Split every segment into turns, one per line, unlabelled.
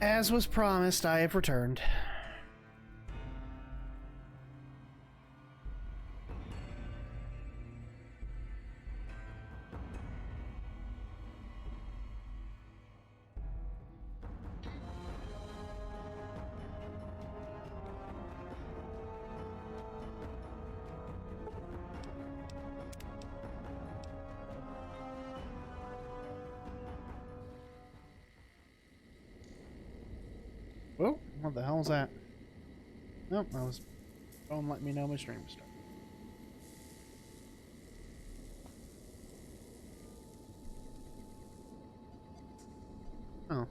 As was promised, I have returned. Whoa, what the hell was that? Nope, that was phone letting me know my stream started. Oh,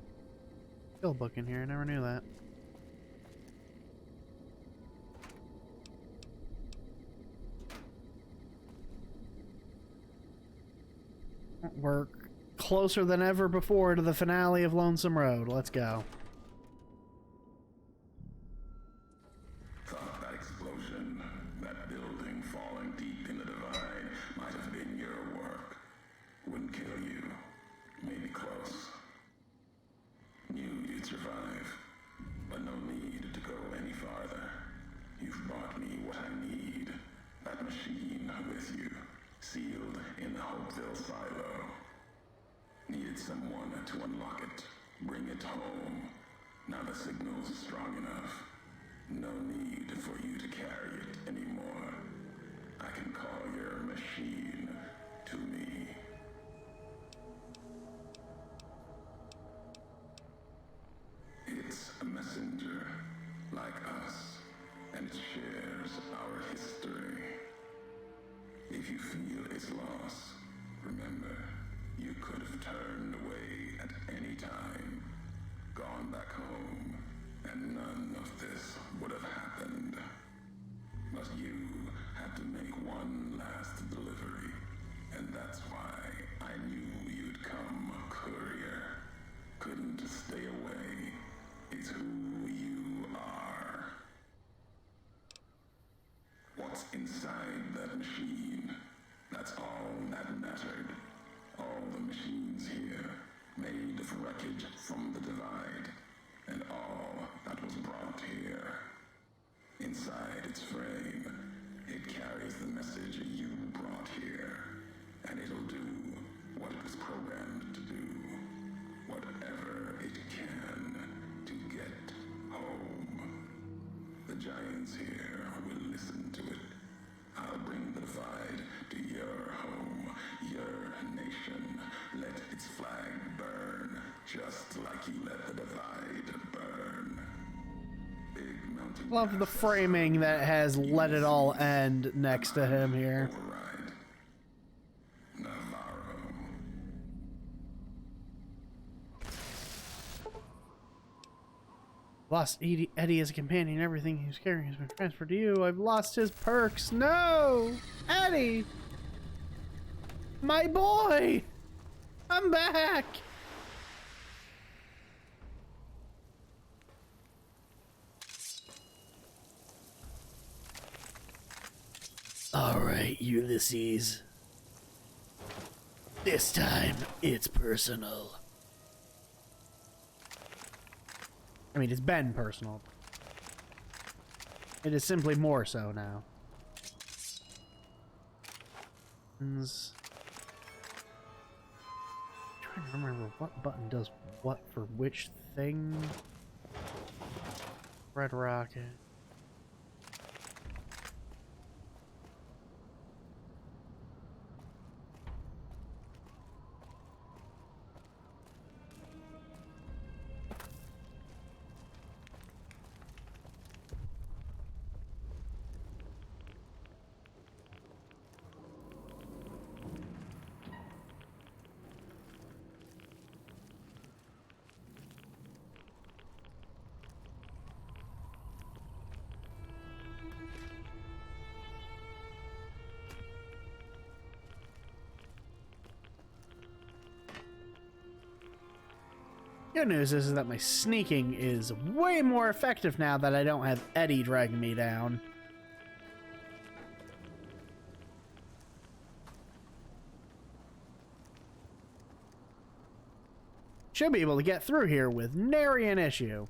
still book in here. I never knew that. We're closer than ever before to the finale of Lonesome Road. Let's go.
Thought that explosion, that building falling deep in the divide, might have been your work. Wouldn't kill you. Maybe close. Knew you'd survive, but no need to go any farther. You've brought me what I need. That machine with you, sealed in the Hopeville silo. Needed someone to unlock it, bring it home. Now the signal's strong enough. No need for you to carry it anymore. I can call your machine to me. It's a messenger, like us, and it shares our history. If you feel its loss, remember, you could have turned away at any time, gone back home, and none of this would have happened. But you had to make one last delivery, and that's why I knew you'd come, courier. Couldn't stay away. It's who you are. What's inside that machine? That's all that mattered. All the machines here, made of wreckage from the divide, and all that was brought here. Inside its frame, it carries the message you brought here, and it'll do what it was programmed to do. Whatever it can to get home. The giants here will listen to it. I'll bring the divide to your home, your nation. Let its flag burn, just like you let the divide burn. Big mountain.
Love the framing that has "let it all end" next to him here.
Override. Navarro.
Lost Eddie as a companion. Everything he was carrying has been transferred to you. I've lost his perks. No! Eddie! My boy! I'm back! Alright, Ulysses. This time, it's personal. I mean, it's been personal. It is simply more so now. I'm trying to remember what button does what for which thing. Red Rocket. Good news is that my sneaking is way more effective now that I don't have Eddie dragging me down. Should be able to get through here with nary an issue.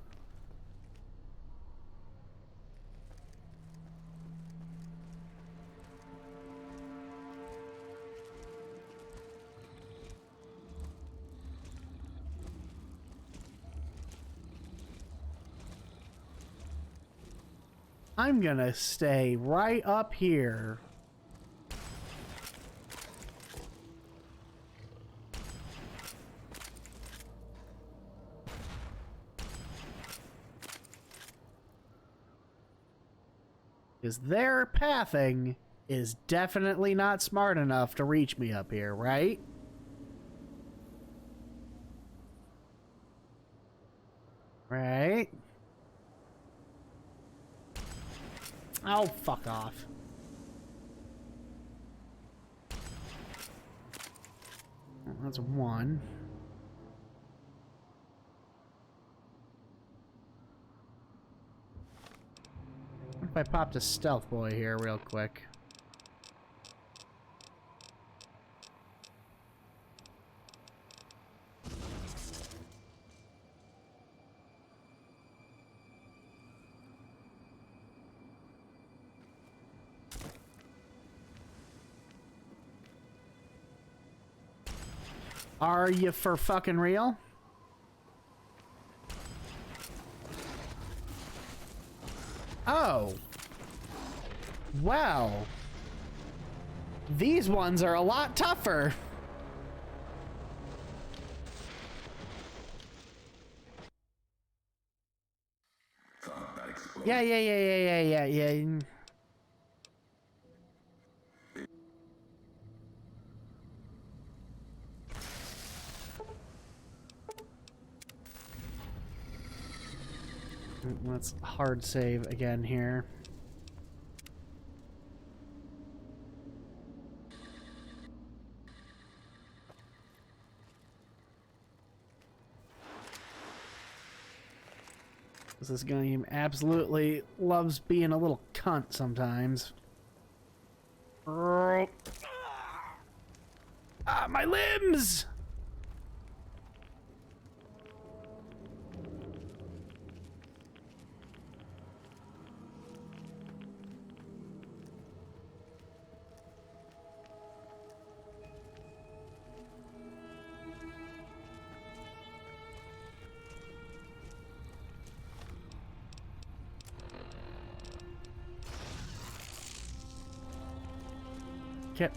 I'm gonna stay right up here. Because their pathing is definitely not smart enough to reach me up here, right? Right? Oh, fuck off. Well, that's one. What if I popped a stealth boy here real quick? Are you for fucking real? Oh. Well. These ones are a lot tougher. Yeah. Let's hard save again here. This game absolutely loves being a little cunt sometimes. Ah, my limbs! Okay.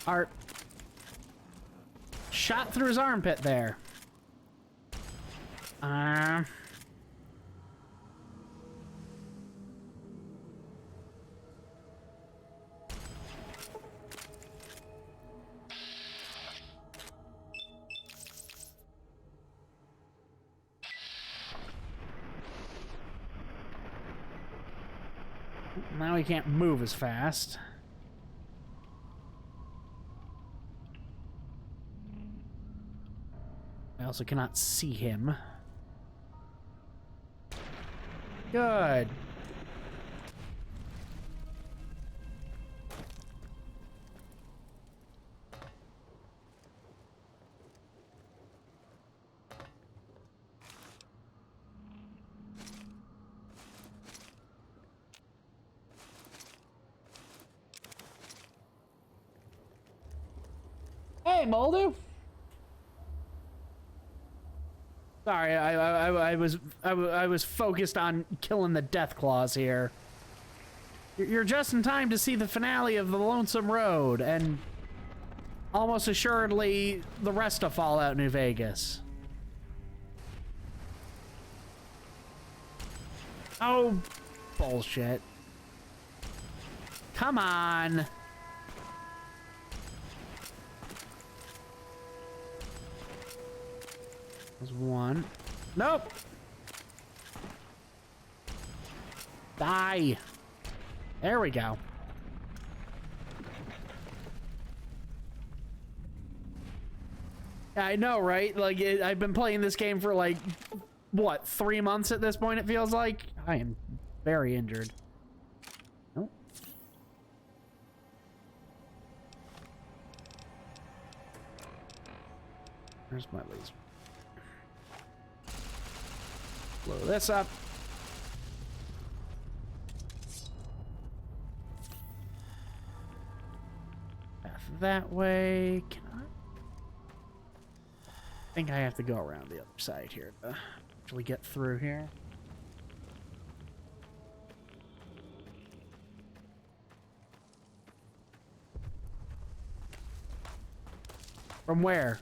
Art shot through his armpit there. Now he can't move as fast. I also cannot see him. Good. Hey, Moldu. Sorry, I was focused on killing the Death Claws here. You're just in time to see the finale of The Lonesome Road, and almost assuredly the rest of Fallout New Vegas. Oh, bullshit. Come on. There's one. Nope. Die. There we go. I know, right? Like, I've been playing this game for like what, 3 months at this point, it feels like? I am very injured. Nope. Where's my laser? Blow this up. Path that way. Can I? I think I have to go around the other side here to actually get through here. From where?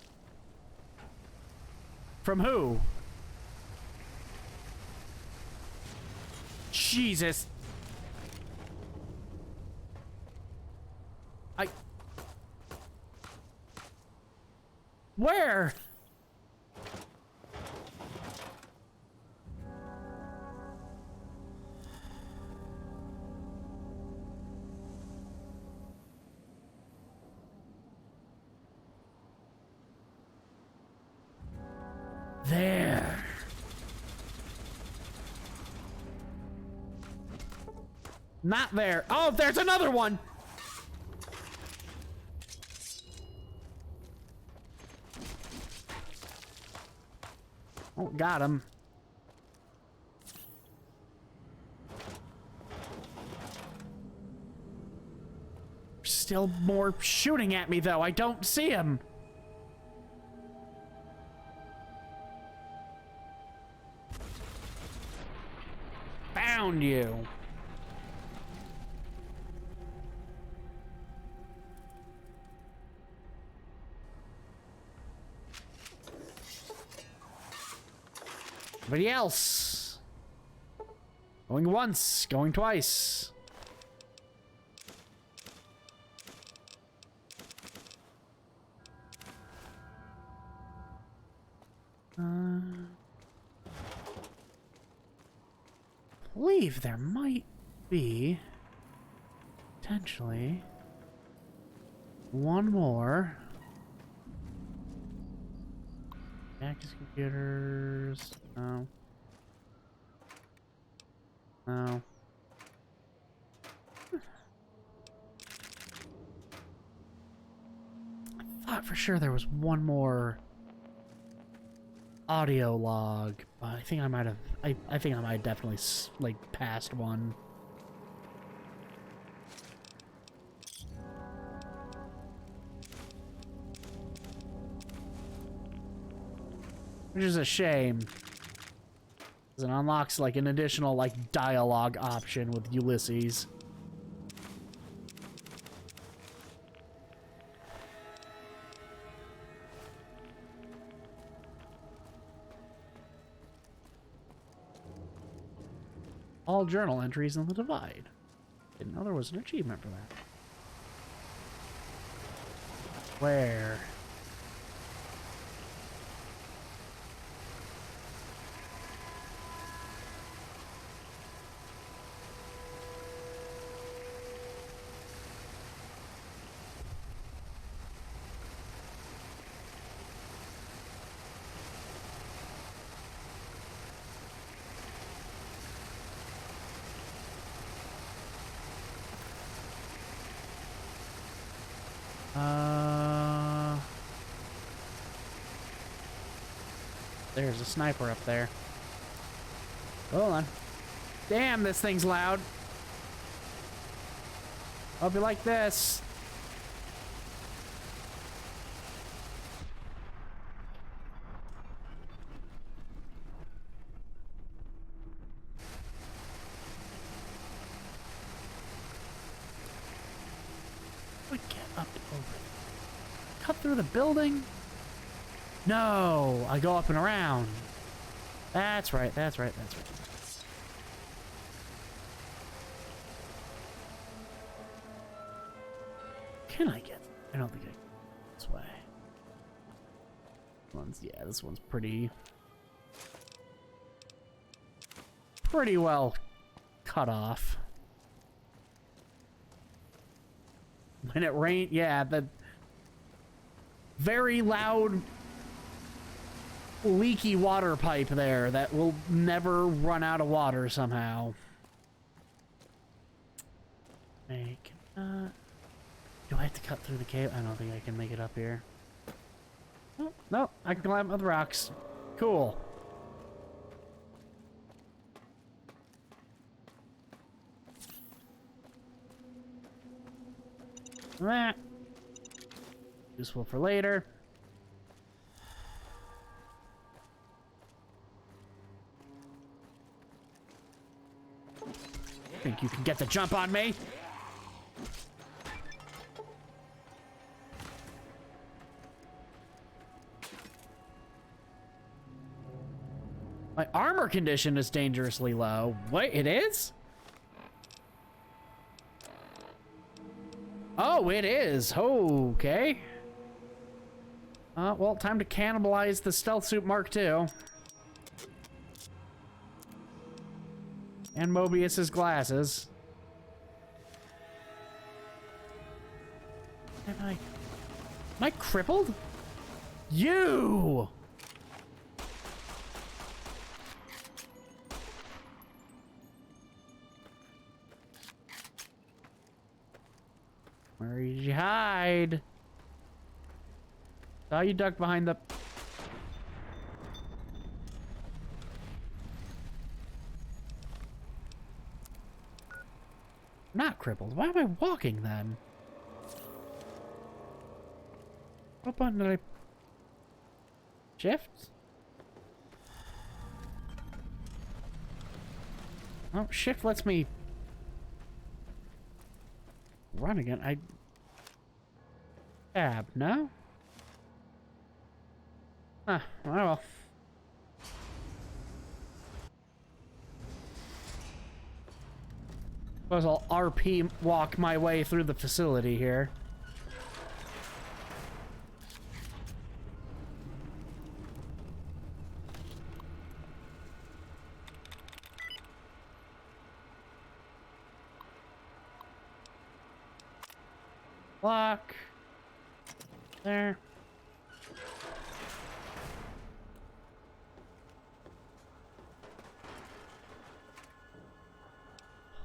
From who? Jesus. Where? There. Not there. Oh, there's another one. Oh, got him. Still more shooting at me, though. I don't see him. Found you. Anybody else? Going once, going twice. I believe there might be potentially one more. Access computers. No. No. I thought for sure there was one more audio log, but I think I might have. I think I might definitely like passed one. Which is a shame. Because it unlocks like an additional like dialogue option with Ulysses. All journal entries in the Divide. Didn't know there was an achievement for that. Where? There's a sniper up there. Hold on. Damn, this thing's loud. Hope you like this. We get up over. Cut through the building? No, I go up and around. That's right, that's right, that's right. Can I get? I don't think I can this way. Yeah, this one's pretty well cut off. When it rained, yeah, the very loud leaky water pipe there that will never run out of water somehow. I cannot... Do I have to cut through the cave? I don't think I can make it up here. Oh, no, I can climb up the rocks. Cool. That. Useful for later. Think you can get the jump on me? My armor condition is dangerously low. Wait, it is? Oh, it is. Okay. Well, time to cannibalize the Stealth Suit Mark II. And Mobius's glasses. Am I crippled? You! Where did you hide? Saw you duck behind the... Not crippled. Why am I walking then? What button did I... Shift? Oh, shift lets me... run again. Tab, no? Huh, well. Suppose I'll RP walk my way through the facility here. Lock. There.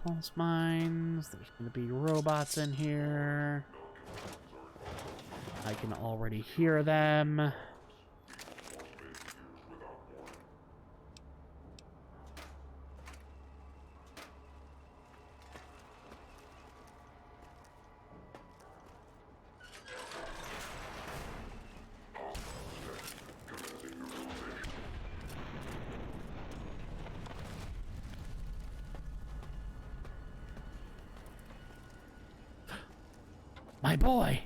Pulse mines. There's gonna be robots in here. I can already hear them. My boy!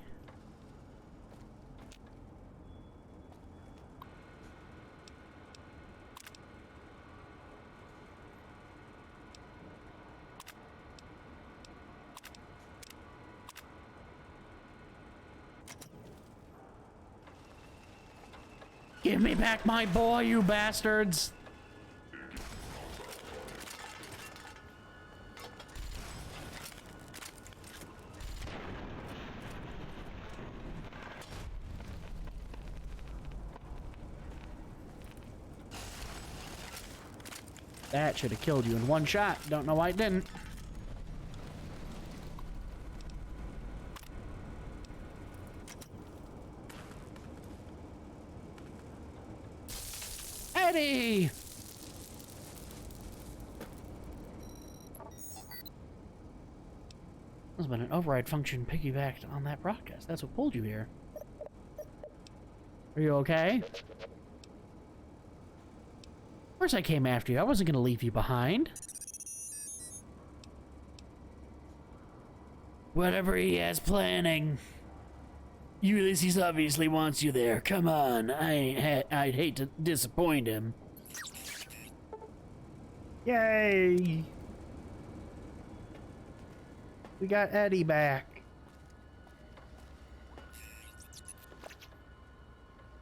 Give me back my boy, you bastards! That should have killed you in one shot. Don't know why it didn't. Eddie! There's been an override function piggybacked on that broadcast. That's what pulled you here. Are you okay? Of course I came after you. I wasn't going to leave you behind. Whatever he has planning. Ulysses obviously wants you there. Come on. I'd hate to disappoint him. Yay! We got Eddie back.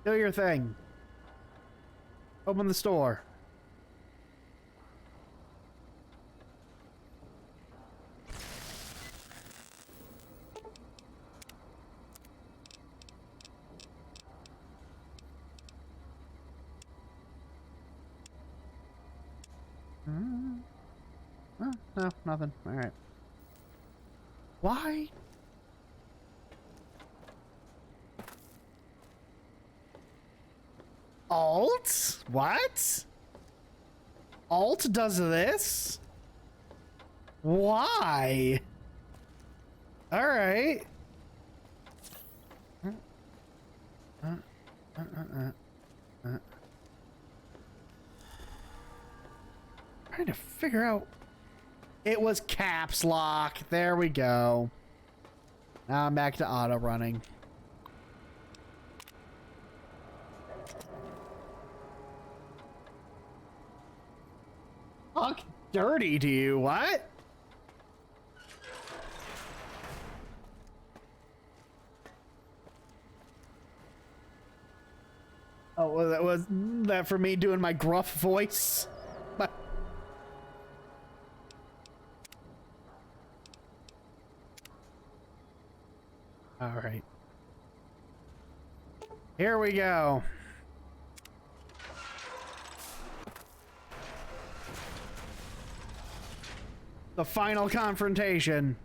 Do your thing. Open the store. Oh, no, nothing. All right. Why? Alt? What? Alt does this? Why? All right. Trying to figure out. It was caps lock. There we go. Now I'm back to auto running. Talk dirty to you, what? Oh, was that for me doing my gruff voice? All right. Here we go. The final confrontation.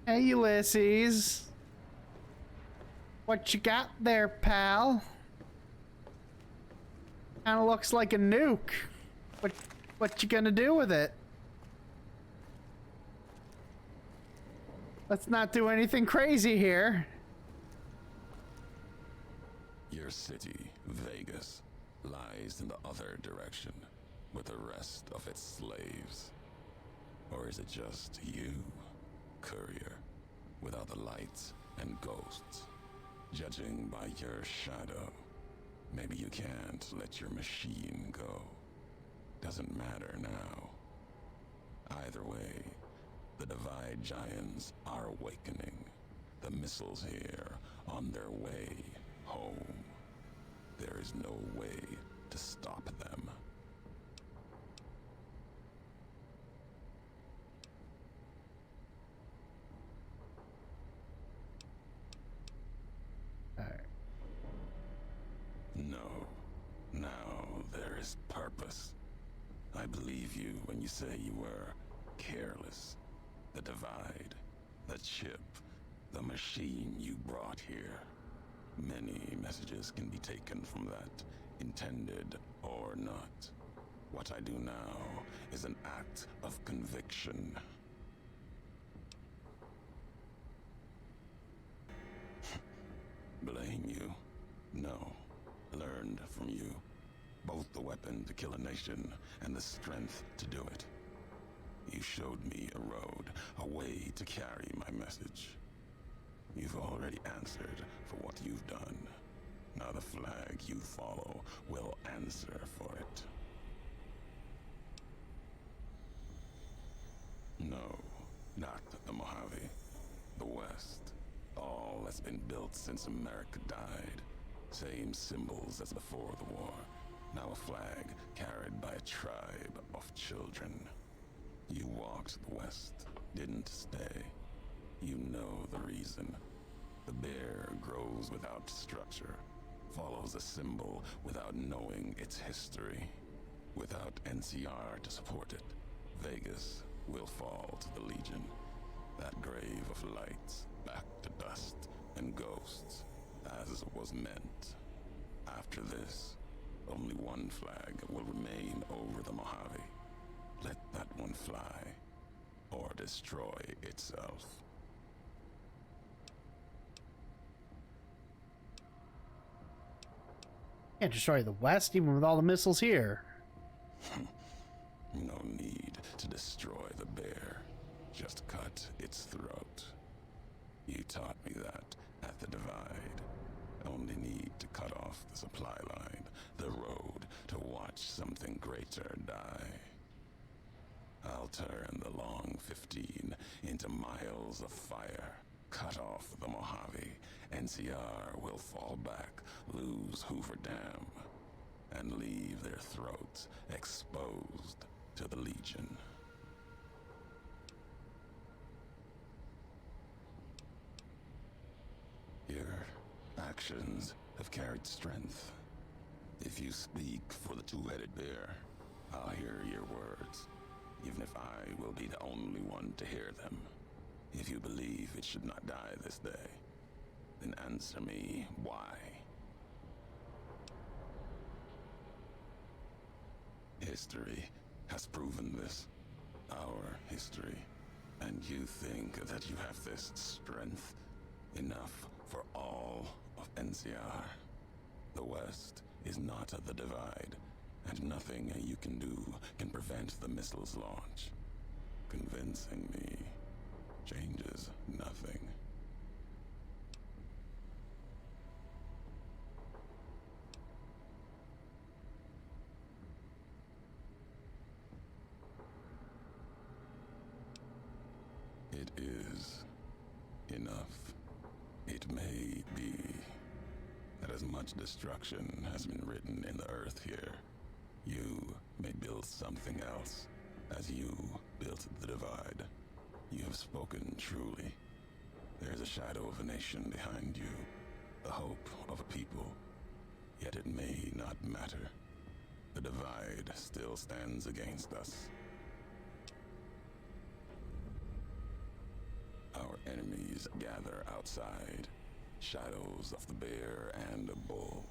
Hey, Ulysses. What you got there, pal? Kinda looks like a nuke. What you gonna do with it? Let's not do anything crazy here.
Your city, Vegas, lies in the other direction with the rest of its slaves. Or is it just you, courier, without the lights and ghosts? Judging by your shadow, maybe you can't let your machine go. Doesn't matter now. Either way, the Divide Giants are awakening. The missiles here on their way home. There is no way to stop them. No. Now there is purpose. I believe you when you say you were careless. The Divide, the chip, the machine you brought here. Many messages can be taken from that, intended or not. What I do now is an act of conviction. Blame you? No. Learned from you. Both the weapon to kill a nation and the strength to do it. You showed me a road, a way to carry my message. You've already answered for what you've done. Now the flag you follow will answer for it. No, not the Mojave. The West. All that's been built since America died. Same symbols as before the war. Now a flag carried by a tribe of children. You walked the West, didn't stay. You know the reason. The bear grows without structure, follows a symbol without knowing its history. Without NCR to support it, Vegas will fall to the Legion. That grave of lights, back to dust and ghosts, as was meant. After this, only one flag will remain over the Mojave. Let that one fly, or destroy itself.
Can't destroy the West even with all the missiles here.
No need to destroy the bear. Just cut its throat. You taught me that at the Divide. Only need to cut off the supply line, the road to watch something greater die. I'll turn the long 15 into miles of fire. Cut off the Mojave, NCR will fall back, lose Hoover Dam, and leave their throats exposed to the Legion. Your actions have carried strength. If you speak for the two-headed bear, I'll hear your words, even if I will be the only one to hear them. If you believe it should not die this day, then answer me why. History has proven this. Our history. And you think that you have this strength? Enough for all of NCR. The West is not the divide, and nothing you can do can prevent the missile's launch. Convincing me changes nothing. It is enough. It may be that as much destruction has been written in the earth here, you may build something else, as you built the divide. You have spoken truly. There is a shadow of a nation behind you, the hope of a people. Yet it may not matter. The divide still stands against us. Our enemies gather outside, shadows of the bear and the bull.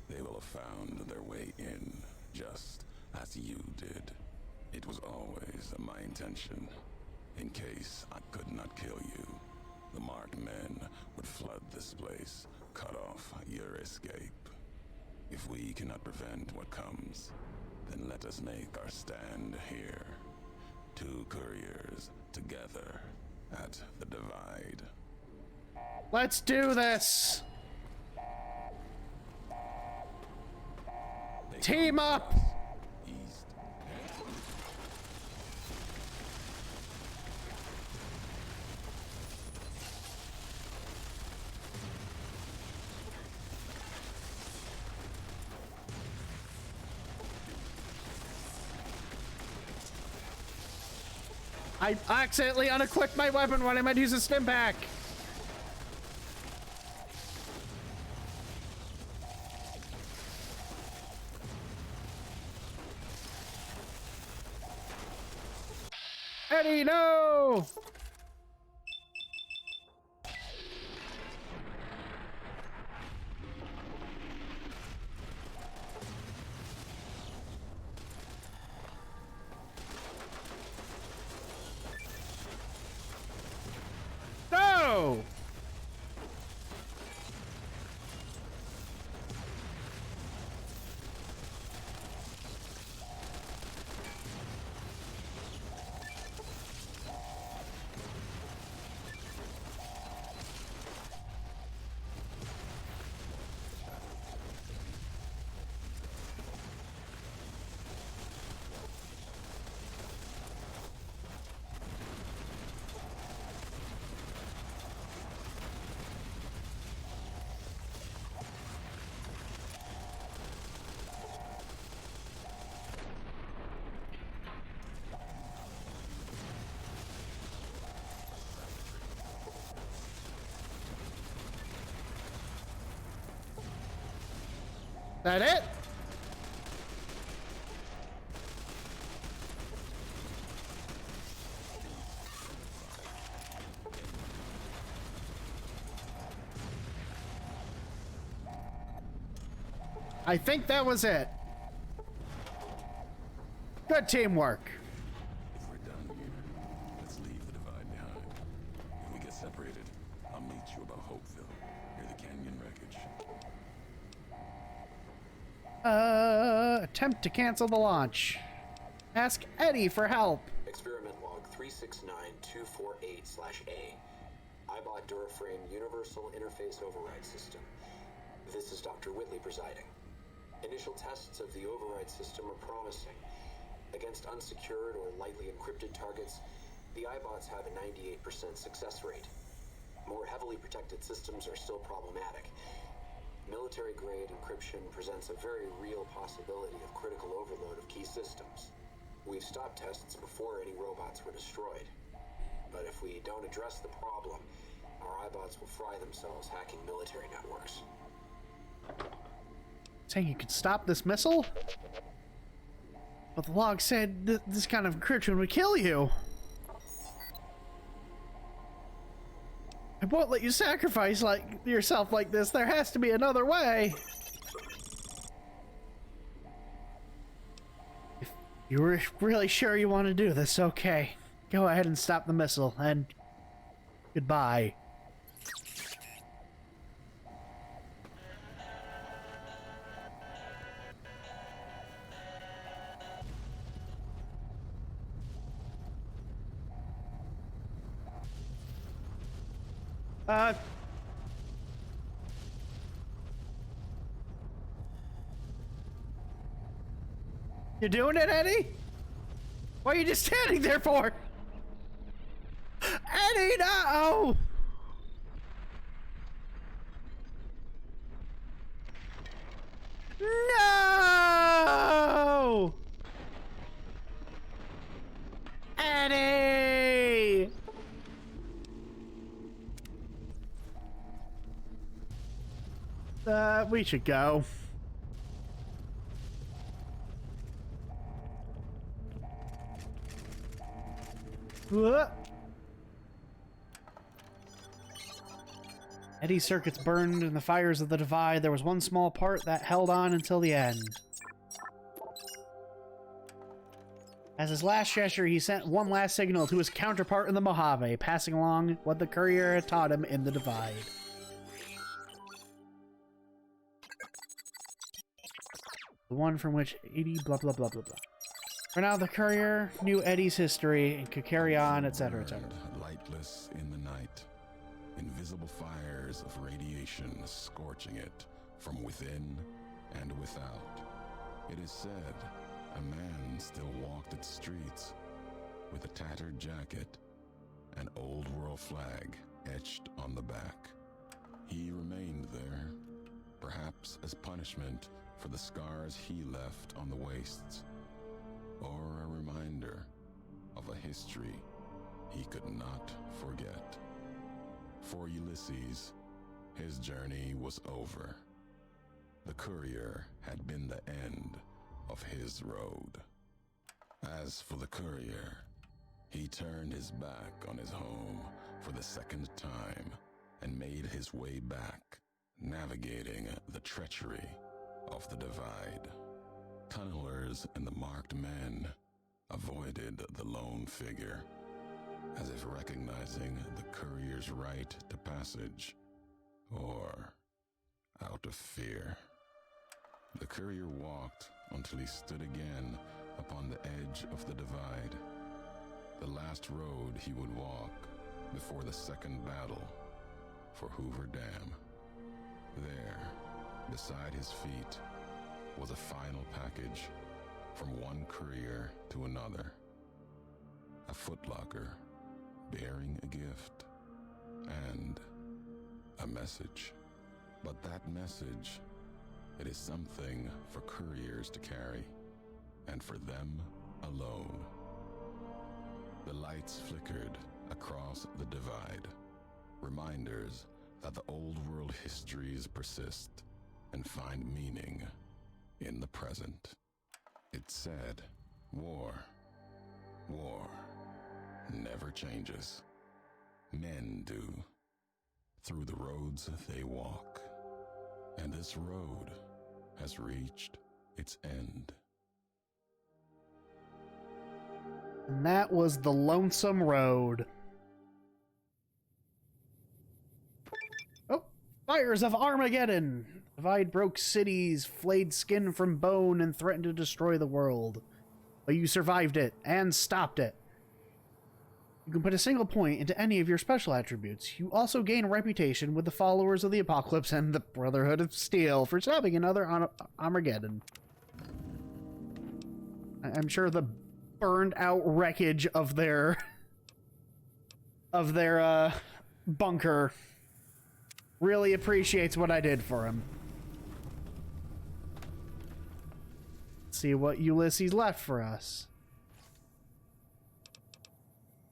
They will have found their way in, just as you did. It was always my intention. In case I could not kill you, the marked men would flood this place, cut off your escape. If we cannot prevent what comes, then let us make our stand here. Two couriers together at the divide.
Let's do this! Team up!
East.
I accidentally unequipped my weapon when I might use a stim pack. Eddie, no! No! That it? I think that was it. Good teamwork.
If we're done here, let's leave the divide behind. If we get separated, I'll meet you above Hopeville, near the canyon wreckage.
Attempt to cancel the launch. Ask Eddie for help.
Experiment log 369248/A. iBot Duraframe Universal Interface Override System. This is Dr. Whitley presiding. Initial tests of the override system are promising. Against unsecured or lightly encrypted targets, the iBots have a 98% success rate. More heavily protected systems are still problematic. Military-grade encryption presents a very real possibility of critical overload of key systems. We've stopped tests before any robots were destroyed. But if we don't address the problem, our iBots will fry themselves hacking military networks.
Saying you could stop this missile? But the log said this kind of encryption would kill you. I won't let you sacrifice yourself like this. There has to be another way. If you were really sure you want to do this, okay. Go ahead and stop the missile, and goodbye. You doing it, Eddie? What are you just standing there for? Eddie, no! No! Eddie! We should go. Eddie's circuits burned in the fires of the Divide. There was one small part that held on until the end. As his last gesture, he sent one last signal to his counterpart in the Mojave, passing along what the courier had taught him in the Divide. The one from which Eddie blah blah blah blah blah. For now, the courier knew Eddie's history and could carry on, etc., etc.
Lightless in the night, invisible fires of radiation scorching it from within and without. It is said a man still walked its streets with a tattered jacket, an old world flag etched on the back. He remained there, perhaps as punishment for the scars he left on the wastes, or a reminder of a history he could not forget. For Ulysses, his journey was over. The courier had been the end of his road. As for the courier, he turned his back on his home for the second time and made his way back, navigating the treachery of the Divide. Tunnelers and the marked men avoided the lone figure, as if recognizing the courier's right to passage, or out of fear. The courier walked until he stood again upon the edge of the Divide, the last road he would walk before the second battle for Hoover Dam. There, beside his feet, was a final package from one courier to another. A footlocker bearing a gift and a message. But that message, it is something for couriers to carry, and for them alone. The lights flickered across the Divide, reminders that the old world histories persist and find meaning in the present. It said, war never changes. Men do, through the roads they walk. And this road has reached its end.
And that was the Lonesome Road. Oh, fires of Armageddon! Divide broke cities, flayed skin from bone, and threatened to destroy the world. But you survived it, and stopped it. You can put a single point into any of your special attributes. You also gain a reputation with the followers of the Apocalypse and the Brotherhood of Steel for stopping another Armageddon. I'm sure the burned out wreckage of their bunker really appreciates what I did for him. Let's see what Ulysses left for us.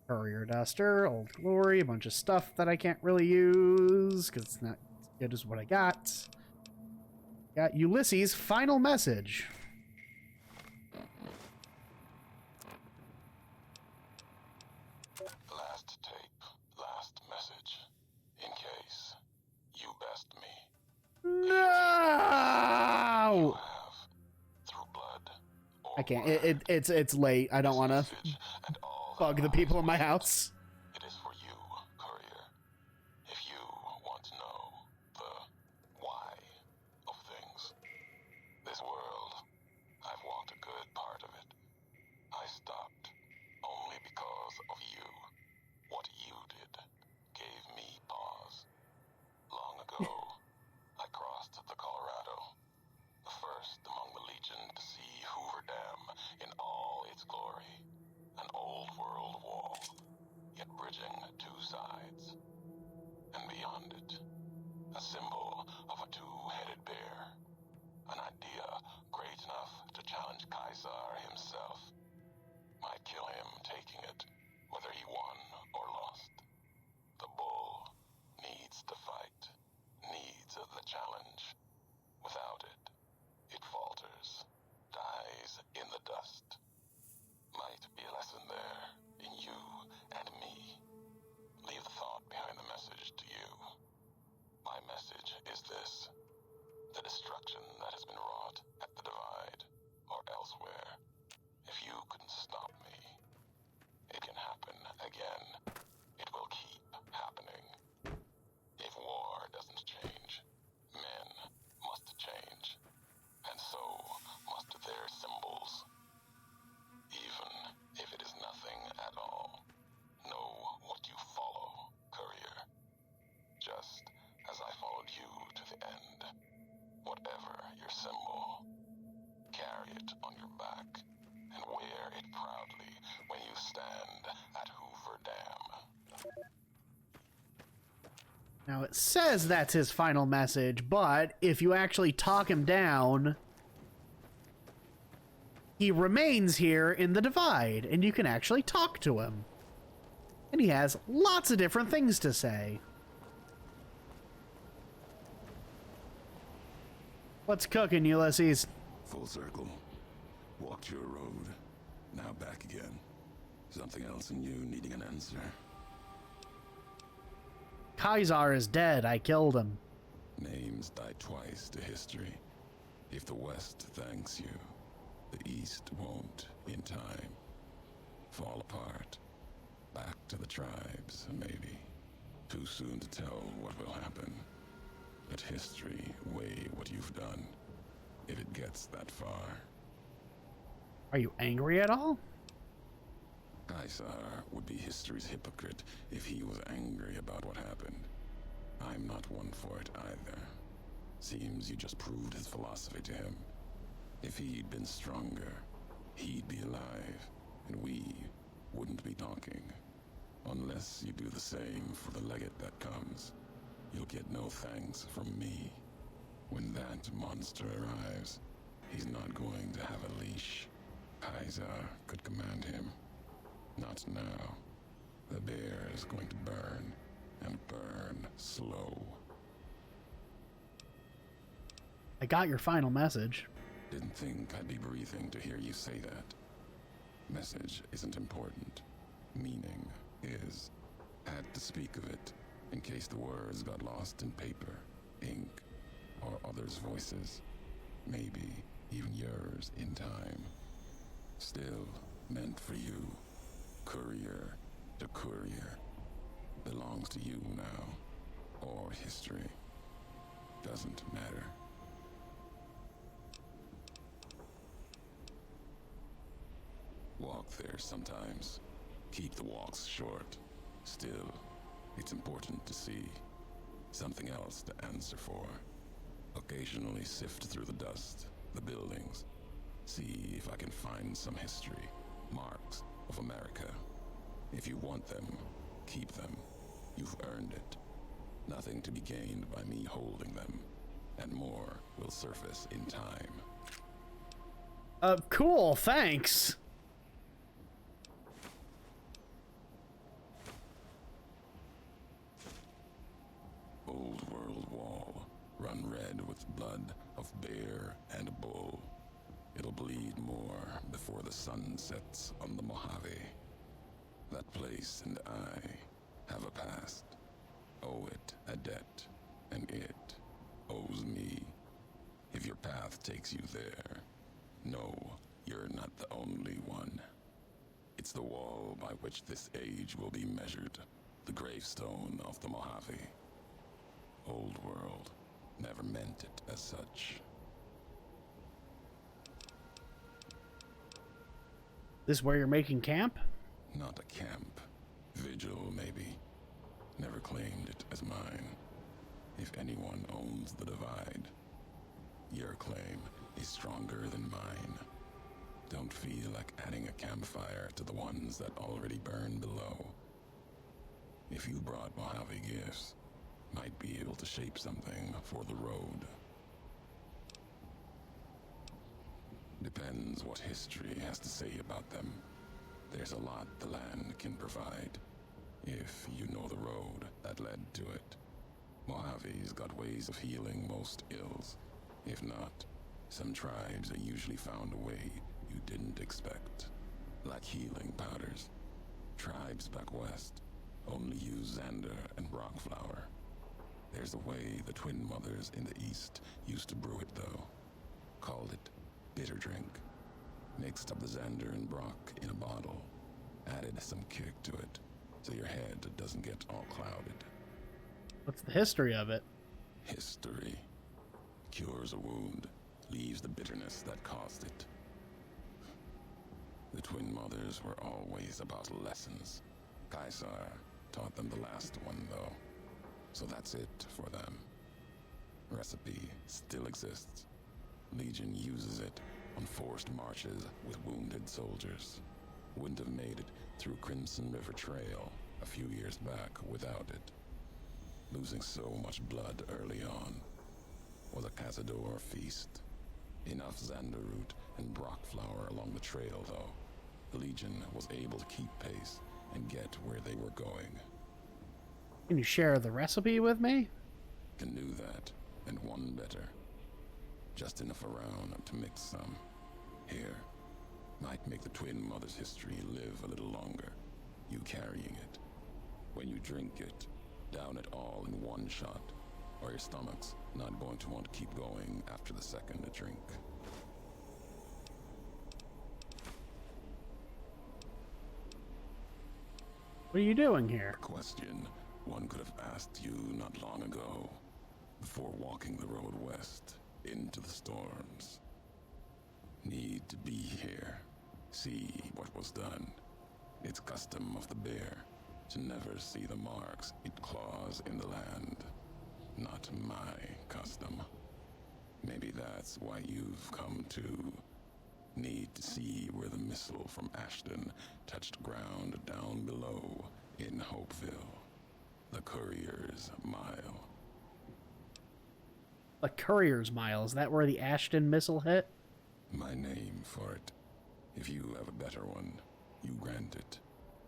Courier duster, old glory, a bunch of stuff that I can't really use because it's not as good as what I got. Got Ulysses' final message.
Last tape, last message. In case you best me.
No!
Have, through blood or
I can't. It's late. I don't want to
message and all
bug the people in my house.
It is for you, Courier. If you want to know the why of things. This world, I've walked a good part of it. I stopped only because of you. What you did gave me pause. Long ago, I crossed the Colorado, the first among the Legion to see Hoover Dam in all its glory. An old world wall, yet bridging two sides. And beyond it, a symbol of a two-headed bear. An idea great enough to challenge Caesar himself. Might kill him taking it, whether he won or lost. The bull needs to fight, needs the challenge. Without it, it falters, dies in the dust. Might be a lesson there, in you and me. Leave the thought behind the message to you. My message is this. The destruction that has been wrought at the Divide, or elsewhere, if you couldn't stop me, it can happen again. It will keep happening. If war doesn't change, men must change. And so must their symbols. Even if it is nothing at all, know what you follow, Courier. Just as I followed you to the end. Whatever your symbol, carry it on your back and wear it proudly when you stand at Hoover Dam.
Now it says that's his final message, but if you actually talk him down, he remains here in the Divide, and you can actually talk to him. And he has lots of different things to say. What's cooking, Ulysses?
Full circle. Walked your road. Now back again. Something else in you needing an answer.
Caesar is dead. I killed him.
Names die twice to history. If the West thanks you, the East won't in time. Fall apart. Back to the tribes, maybe. Too soon to tell what will happen. Let history weigh what you've done, if it gets that far.
Are you angry at all?
Caesar would be history's hypocrite if he was angry about what happened. I'm not one for it either. Seems you just proved his philosophy to him. If he'd been stronger, he'd be alive, and we wouldn't be talking. Unless you do the same for the legate that comes. You'll get no thanks from me. When that monster arrives, he's not going to have a leash. Caesar could command him. Not now. The bear is going to burn, and burn slow.
I got your final message.
Didn't think I'd be breathing to hear you say that. Message isn't important. Meaning is. Had to speak of it. In case the words got lost in paper, ink, or others' voices. Maybe even yours in time. Still meant for you. Courier to courier. Belongs to you now. Or history. Doesn't matter. Walk there sometimes. Keep the walks short. Still, it's important to see. Something else to answer for. Occasionally sift through the dust, the buildings. See if I can find some history, marks of America. If you want them, keep them. You've earned it. Nothing to be gained by me holding them, and more will surface in time.
Cool, thanks.
Old World Wall, run red with blood of bear and bull. It'll bleed more before the sun sets on the Mojave. That place and I have a past, owe it a debt, and it owes me. If your path takes you there, know you're not the only one. It's the wall by which this age will be measured, the gravestone of the Mojave. Old World never meant it as such.
This is where you're making camp?
Not a camp. Vigil, maybe. Never claimed it as mine. If anyone owns the Divide, your claim is stronger than mine. Don't feel like adding a campfire to the ones that already burn below. If you brought Mojave gifts, might be able to shape something for the road. Depends what history has to say about them. There's a lot the land can provide, if you know the road that led to it. Mojave's got ways of healing most ills. If not, some tribes have usually found a way you didn't expect. Like healing powders. Tribes back west only use Xander and Rockflower. There's a way the Twin Mothers in the east used to brew it though. Called it bitter drink. Mixed up the Xander and Brock in a bottle. Added some kick to it, so your head doesn't get all clouded.
What's the history of it?
History. Cures a wound, leaves the bitterness that caused it. The Twin Mothers were always about lessons. Caesar taught them the last one though. So that's it for them. Recipe still exists. Legion uses it on forced marches with wounded soldiers. Wouldn't have made it through Crimson River Trail a few years back without it. Losing so much blood early on was a Cazador feast. Enough Xanderroot and Brock flower along the trail though. The Legion was able to keep pace and get where they were going.
Can you share the recipe with me?
Can do that, and one better. Just enough around to mix some. Here, might make the Twin Mothers' history live a little longer. You carrying it. When you drink it, down it all in one shot, or your stomach's not going to want to keep going after the second drink.
What are you doing here?
A question one could have asked you not long ago, before walking the road west into the storms. Need to be here, see what was done. It's custom of the bear to never see the marks it claws in the land. Not my custom. Maybe that's why you've come to. Need to see where the missile from Ashton touched ground down below in Hopeville. The Courier's Mile.
The Courier's Mile, is that where the Ashton missile hit?
My name for it. If you have a better one, you grant it.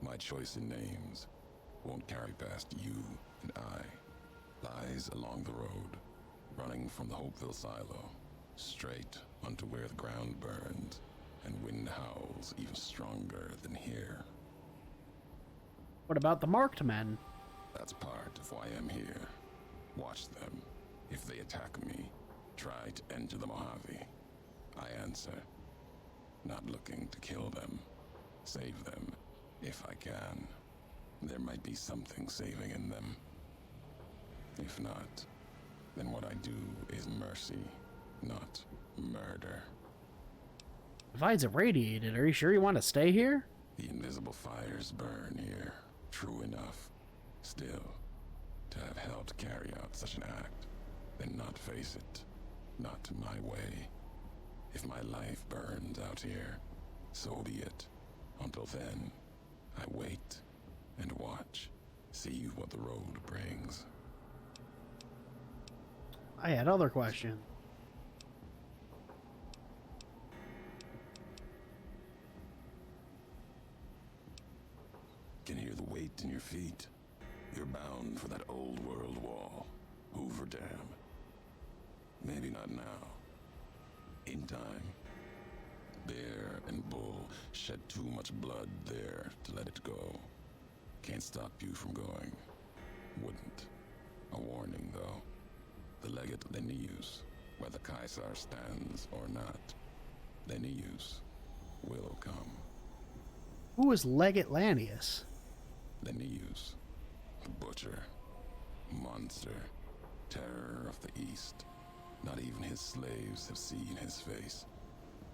My choice in names won't carry past you and I. Lies along the road, running from the Hopeville silo, straight onto where the ground burns and wind howls even stronger than here.
What about the marked men?
That's part of why I'm here. Watch them. If they attack me, try to enter the Mojave. I answer. Not looking to kill them. Save them, if I can. There might be something saving in them. If not, then what I do is mercy, not murder.
Divide's irradiated. Are you sure you want to stay here?
The invisible fires burn here, true enough. Still, to have helped carry out such an act, then not face it, not my way. If my life burns out here, so be it. Until then, I wait and watch, See what the road brings.
I had other questions.
Can hear the weight in your feet. You're bound for that old world wall, Hoover Dam. Maybe not now. In time. Bear and bull shed too much blood there to let it go. Can't stop you from going. Wouldn't. A warning, though. The legate Linnaeus, whether Caesar stands or not, Linnaeus will come.
Who is Legate Lanius?
Linnaeus, the butcher, monster, terror of the East. Not even his slaves have seen his face.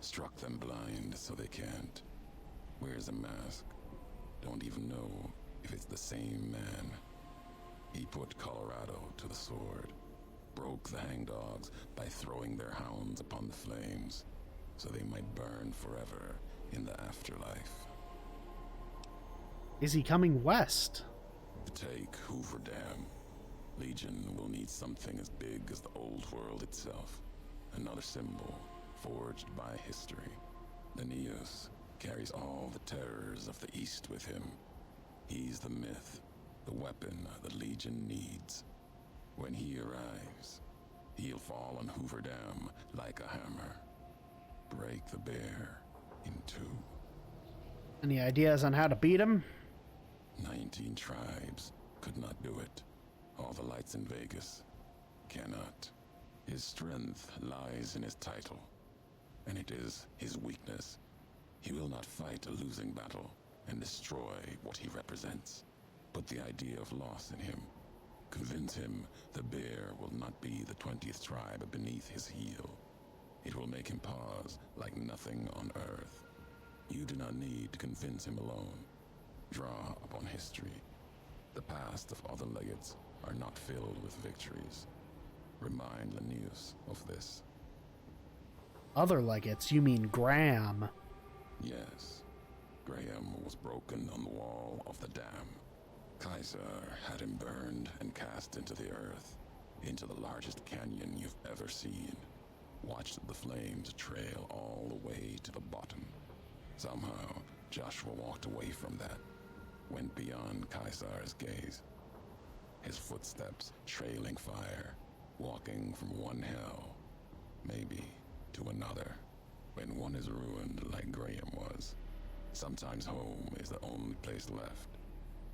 Struck them blind so they can't. Wears a mask. Don't even know if it's the same man. He put Colorado to the sword. Broke the hangdogs by throwing their hounds upon the flames, so they might burn forever in the afterlife.
Is he coming west?
To take Hoover Dam, Legion will need something as big as the old world itself. Another symbol forged by history. Linnaeus carries all the terrors of the East with him. He's the myth, the weapon the Legion needs. When he arrives, he'll fall on Hoover Dam like a hammer. Break the bear in two.
Any ideas on how to beat him?
19 tribes could not do it. All the lights in Vegas cannot. His strength lies in his title, and it is his weakness. He will not fight a losing battle and destroy what he represents. Put the idea of loss in him. Convince him the bear will not be the 20th tribe beneath his heel. It will make him pause like nothing on earth. You do not need to convince him alone. Draw upon history. The past of other legates are not filled with victories. Remind Linnaeus of this.
Other legates? You mean Graham?
Yes. Graham was broken on the wall of the dam. Kaiser had him burned and cast into the earth, into the largest canyon you've ever seen. Watched the flames trail all the way to the bottom. Somehow, Joshua walked away from that, went beyond Kaiser's gaze. His footsteps trailing fire, walking from one hell, maybe to another. When one is ruined like Graham was, sometimes home is the only place left.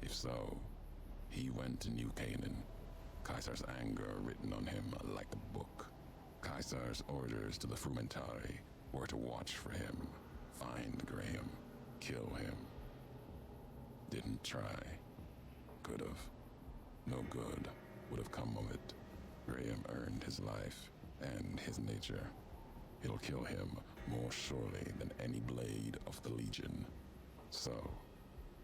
If so, he went to New Canaan, Kaiser's anger written on him like a book. Kaiser's orders to the Frumentari were to watch for him, find Graham, kill him. Didn't try. Could've. No good would have come of it. Graham earned his life and his nature. It'll kill him more surely than any blade of the Legion. So,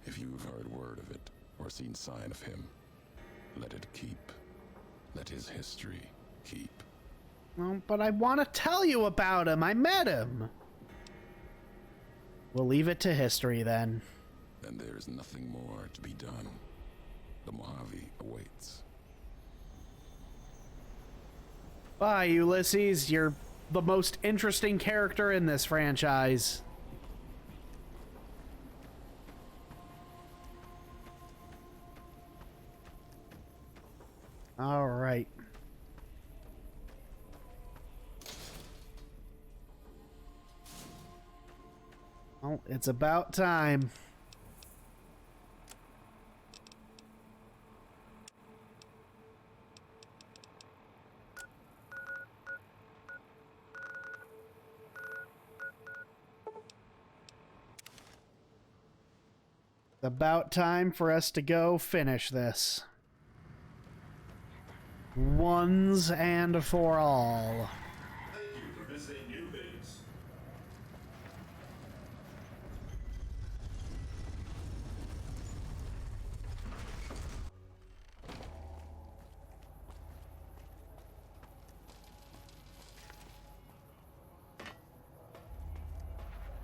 if you've heard word of it or seen sign of him, let it keep. Let his history keep.
Well, but I want to tell you about him. I met him. We'll leave it to history then.
Then there is nothing more to be done. The Mojave awaits.
Bye, Ulysses. You're the most interesting character in this franchise. All right. Well, it's about time. It's about time for us to go finish this. Once and for all.
Thank you for visiting New Base.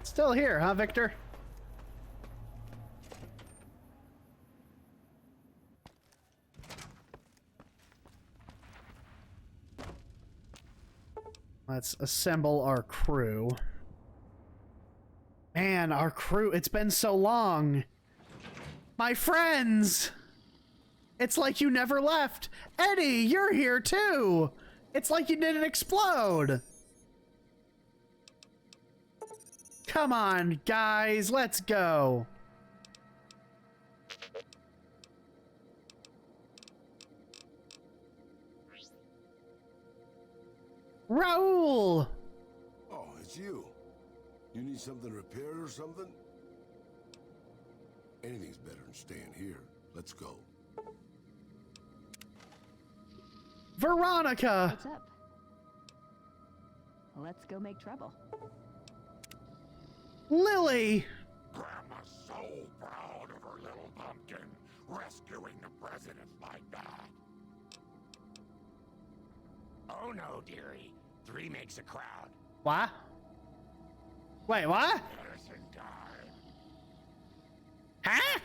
Still here, huh, Victor? Let's assemble our crew. Man, our crew, it's been so long. My friends! It's like you never left. Eddie, you're here too! It's like you didn't explode. Come on, guys, let's go. Raul!
Oh, it's you. You need something repaired or something? Anything's better than staying here. Let's go.
Veronica!
What's up? Let's go make trouble.
Lily!
Grandma's so proud of her little pumpkin, rescuing the president like that. Oh no, dearie. 3 makes a crowd.
What? Wait, what?
Medicine time.
Huh?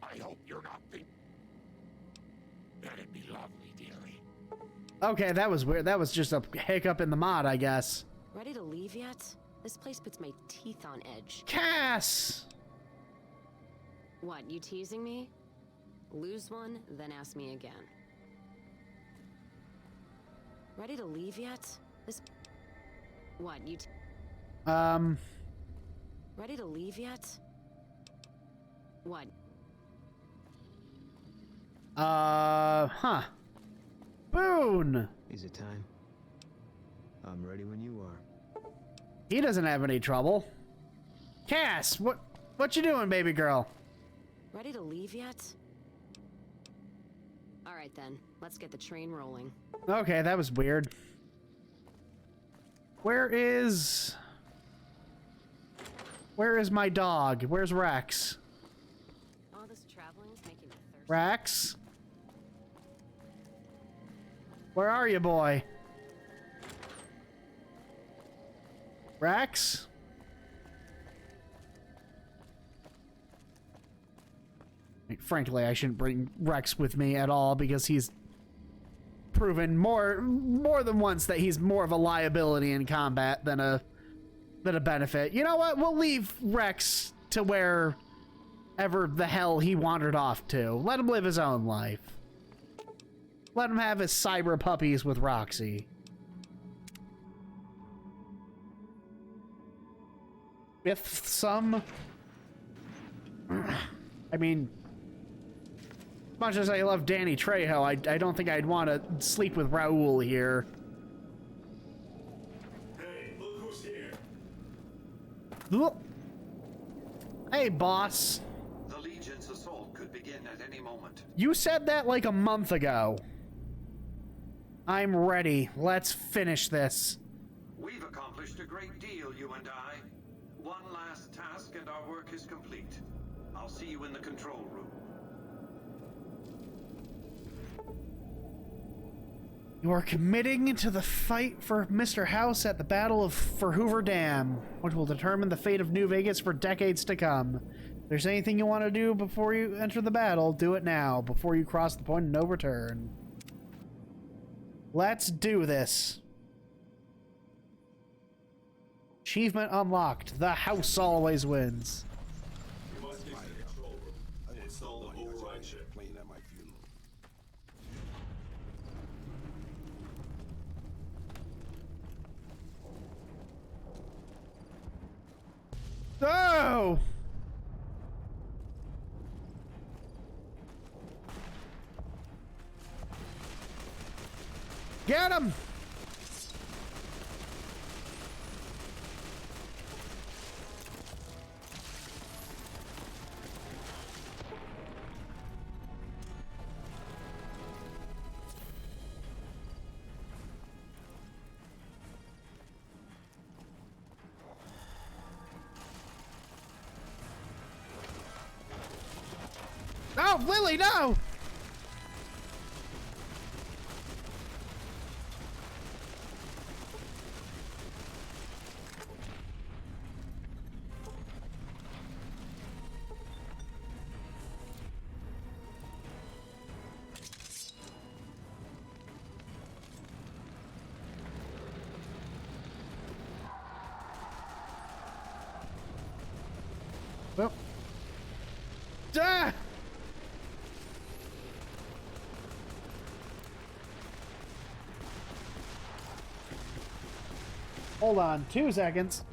I hope you're not thinking. That'd be lovely, dearie.
Okay, that was weird. That was just a hiccup in the mod, I guess.
Ready to leave yet? This place puts my teeth on edge.
Cass!
What, you teasing me? Lose one, then ask me again. Ready to leave yet? This... What, you... Ready to leave yet? What?
Huh. Boone!
Is it time? I'm ready when you are.
He doesn't have any trouble. Cass, what you doing, baby girl?
Ready to leave yet? Alright then, let's get the train rolling.
Okay, that was weird. Where is my dog? Where's Rex?
All this traveling's making me thirsty.
Rex? Where are you, boy? Rex? Frankly, I shouldn't bring Rex with me at all because he's proven more than once that he's more of a liability in combat than a benefit. You know what? We'll leave Rex to wherever the hell he wandered off to. Let him live his own life. Let him have his cyber puppies with Roxy. With some... I mean... As much as I love Danny Trejo, I don't think I'd want to sleep with Raul here.
Hey, look who's here.
Look. Hey, boss.
The Legion's assault could begin at any moment.
You said that like a month ago. I'm ready. Let's finish this.
We've accomplished a great deal, you and I. One last task and our work is complete. I'll see you in the control room.
You are committing to the fight for Mr. House at the Battle for Hoover Dam, which will determine the fate of New Vegas for decades to come. If there's anything you want to do before you enter the battle, do it now, before you cross the point of no return. Let's do this. Achievement unlocked. The house always wins.
You must get to the control room. Install the override chip.
Playing at my funeral.
Oh! Get him! Oh, Lily, no! Hold on 2 seconds.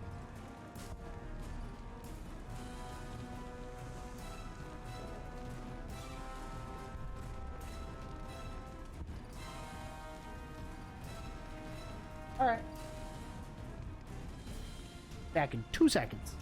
All right. Back in 2 seconds.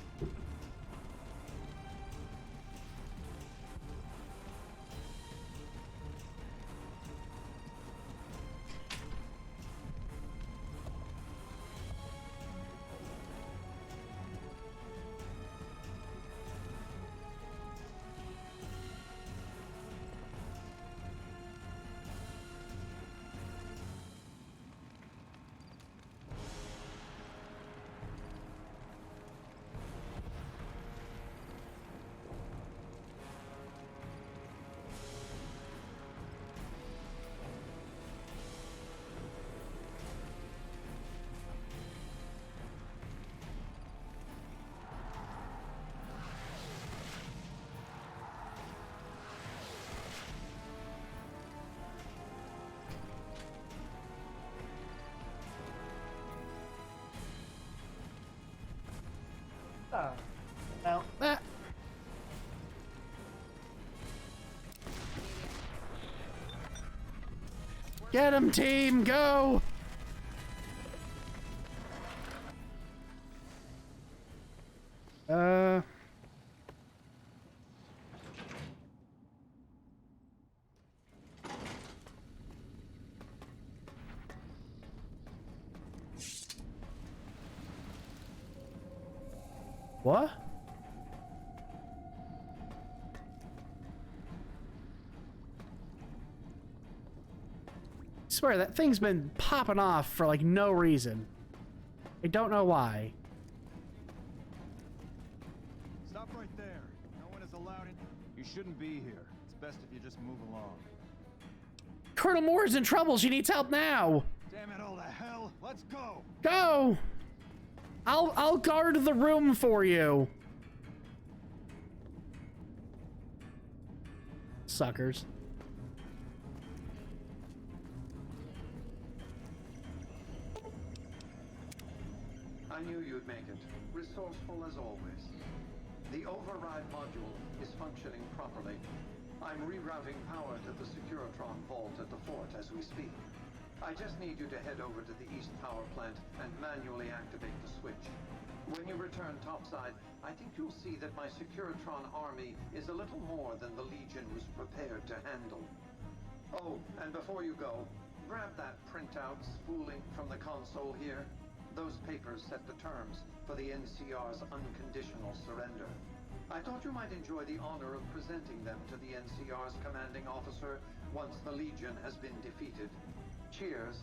Oh, well, that. Get him, team, go! What? I swear that thing's been popping off for like no reason. I don't know why.
Stop right there. No one is allowed in. You shouldn't be here. It's best if you just move along.
Colonel Moore's in trouble. She needs help now.
Damn it all to hell. Let's go.
Go. I'll guard the room for you. Suckers.
I knew you'd make it. Resourceful as always. The override module is functioning properly. I'm rerouting power to the Securitron vault at the fort as we speak. I just need you to head over to the East Power Plant and manually activate the switch. When you return topside, I think you'll see that my Securitron army is a little more than the Legion was prepared to handle. Oh, and before you go, grab that printout spooling from the console here. Those papers set the terms for the NCR's unconditional surrender. I thought you might enjoy the honor of presenting them to the NCR's commanding officer once the Legion has been defeated. Cheers.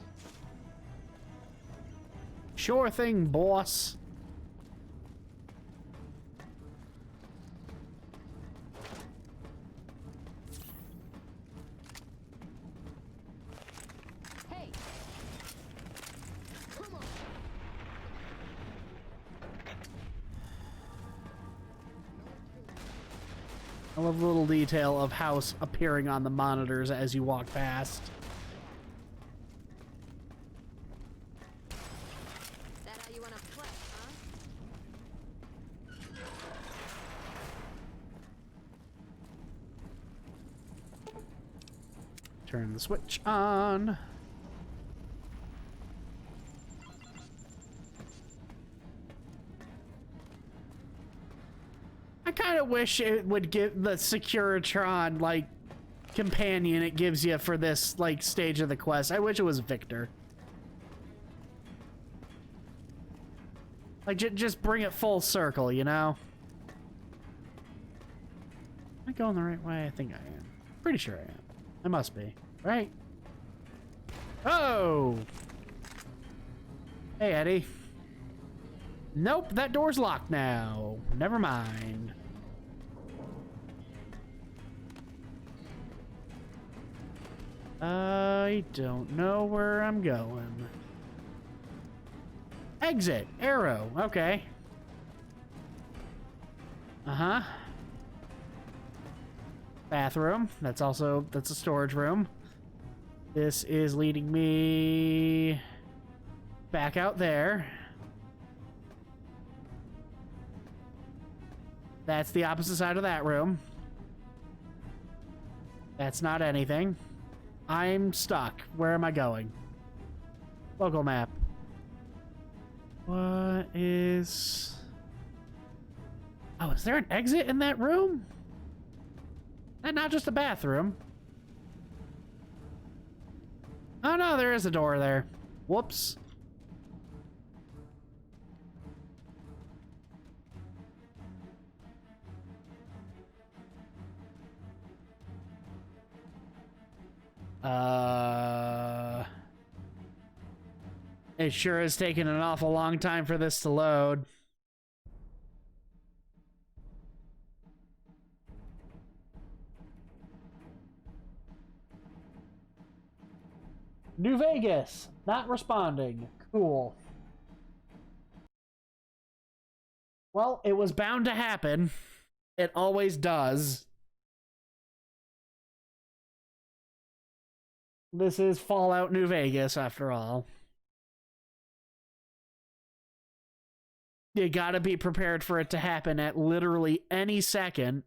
Sure thing, boss.
Hey. Come on.
I love the little detail of House appearing on the monitors as you walk past. Turn the switch on. I kind of wish it would give the Securitron, like, companion it gives you for this, like, stage of the quest. I wish it was Victor. Like, just bring it full circle, you know? Am I going the right way? I think I am. Pretty sure I am. I must be. Right? Oh! Hey, Eddie. Nope, that door's locked now. Never mind. I don't know where I'm going. Exit. Arrow. Okay. Uh-huh. Bathroom. That's a storage room. This is leading me back out there. That's the opposite side of that room. That's not anything. I'm stuck. Where am I going? Local map. What is... Oh, is there an exit in that room? And not just a bathroom. Oh no, there is a door there. Whoops. It sure has taken an awful long time for this to load. New Vegas, not responding. Cool. Well, it was bound to happen. It always does. This is Fallout New Vegas, after all. You gotta be prepared for it to happen at literally any second.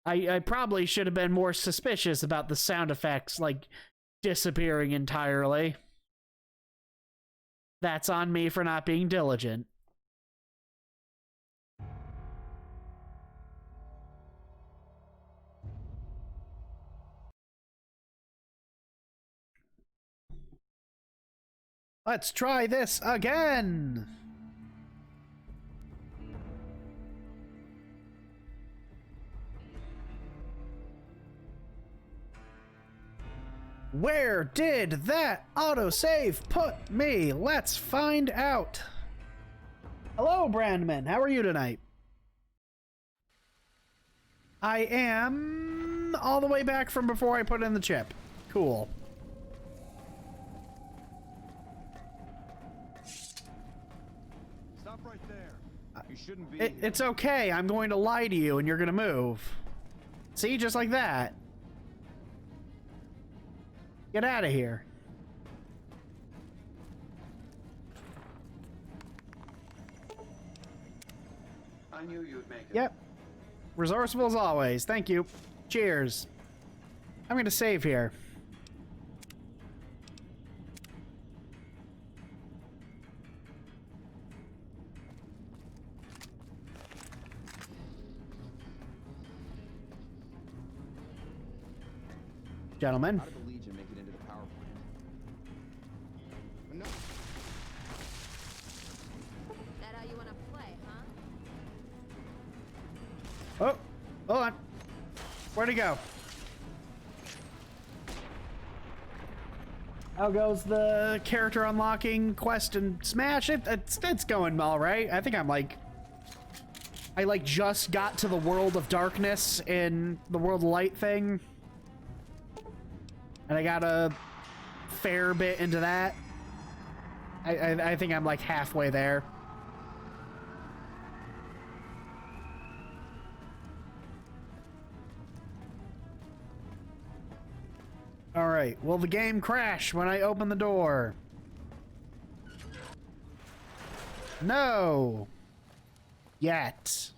I probably should have been more suspicious about the sound effects, like, disappearing entirely. That's on me for not being diligent. Let's try this again! Where did that autosave put me? Let's find out. Hello, Brandman. How are you tonight? I am all the way back from before I put in the chip. Cool.
Stop right there. You shouldn't be.
It's okay. I'm going to lie to you and you're going to move. See, just like that. Get out of here.
I knew you'd make it.
Yep. Resourceful as always. Thank you. Cheers. I'm gonna save here. Gentlemen.
How did the Legion make it into the power plant? No.
That how you want to play, huh?
Oh, hold on. Where'd he go? How goes the character unlocking quest and Smash? It's going all right. I think I'm like... I like just got to the World of Darkness in the World of Light thing. And I got a fair bit into that. I think I'm like halfway there. All right, will the game crash when I open the door? No. Yet.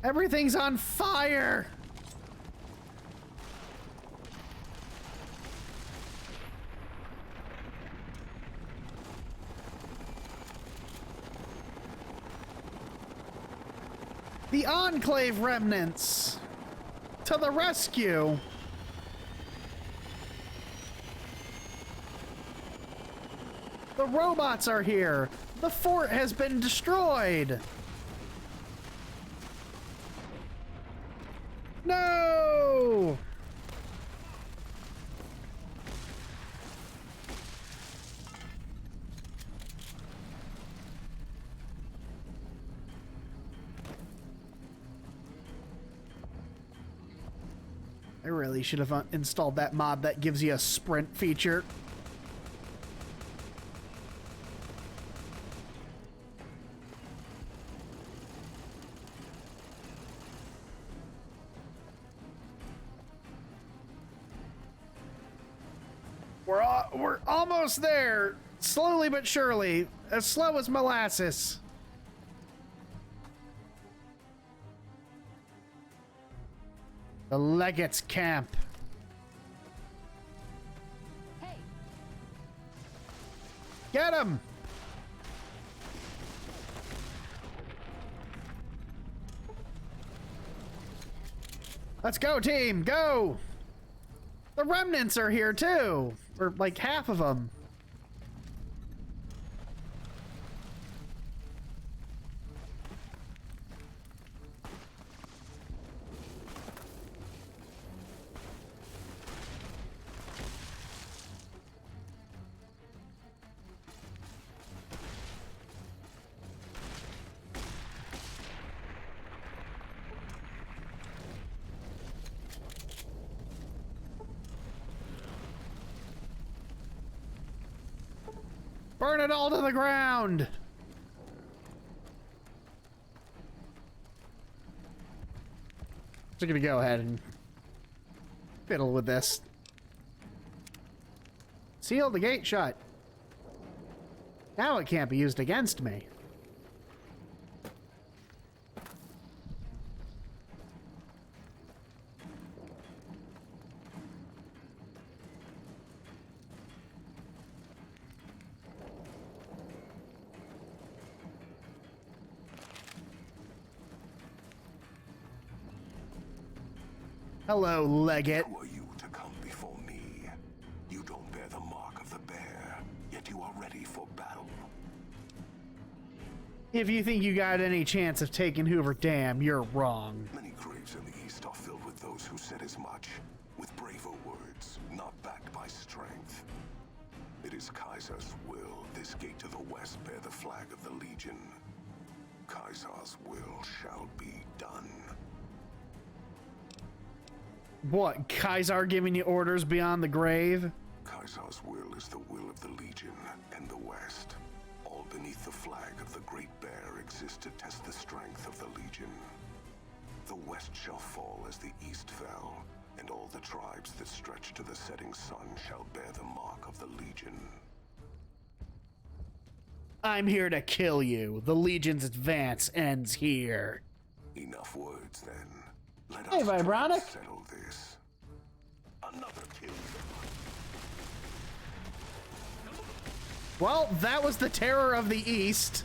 Everything's on fire! The Enclave remnants! To the rescue! The robots are here! The fort has been destroyed! No! I really should have installed that mod that gives you a sprint feature. We're almost there. Slowly but surely. As slow as molasses. The Legate's camp.
Hey.
Get him! Let's go, team! Go! The remnants are here, too! Or, like, half of them. Burn it all to the ground! So gonna go ahead and fiddle with this. Seal the gate shut. Now it can't be used against me. Hello, Legate.
Who are you to come before me? You don't bear the mark of the bear, yet you are ready for battle.
If you think you got any chance of taking Hoover Dam, you're wrong.
Many graves in the East are filled with those who said as much, with braver words, not backed by strength. It is Kaiser's will this gate to the west bear the flag of the Legion. Kaiser's will shall be done.
What, Kaiser giving you orders beyond the grave?
Kaiser's will is the will of the Legion and the West. All beneath the flag of the Great Bear exists to test the strength of the Legion. The West shall fall as the East fell, and all the tribes that stretch to the setting sun shall bear the mark of the Legion.
I'm here to kill you. The Legion's advance ends here.
Enough words, then. Let
Hey,
us
Vibronic.
settle this. Another kill.
Well, that was the terror of the East.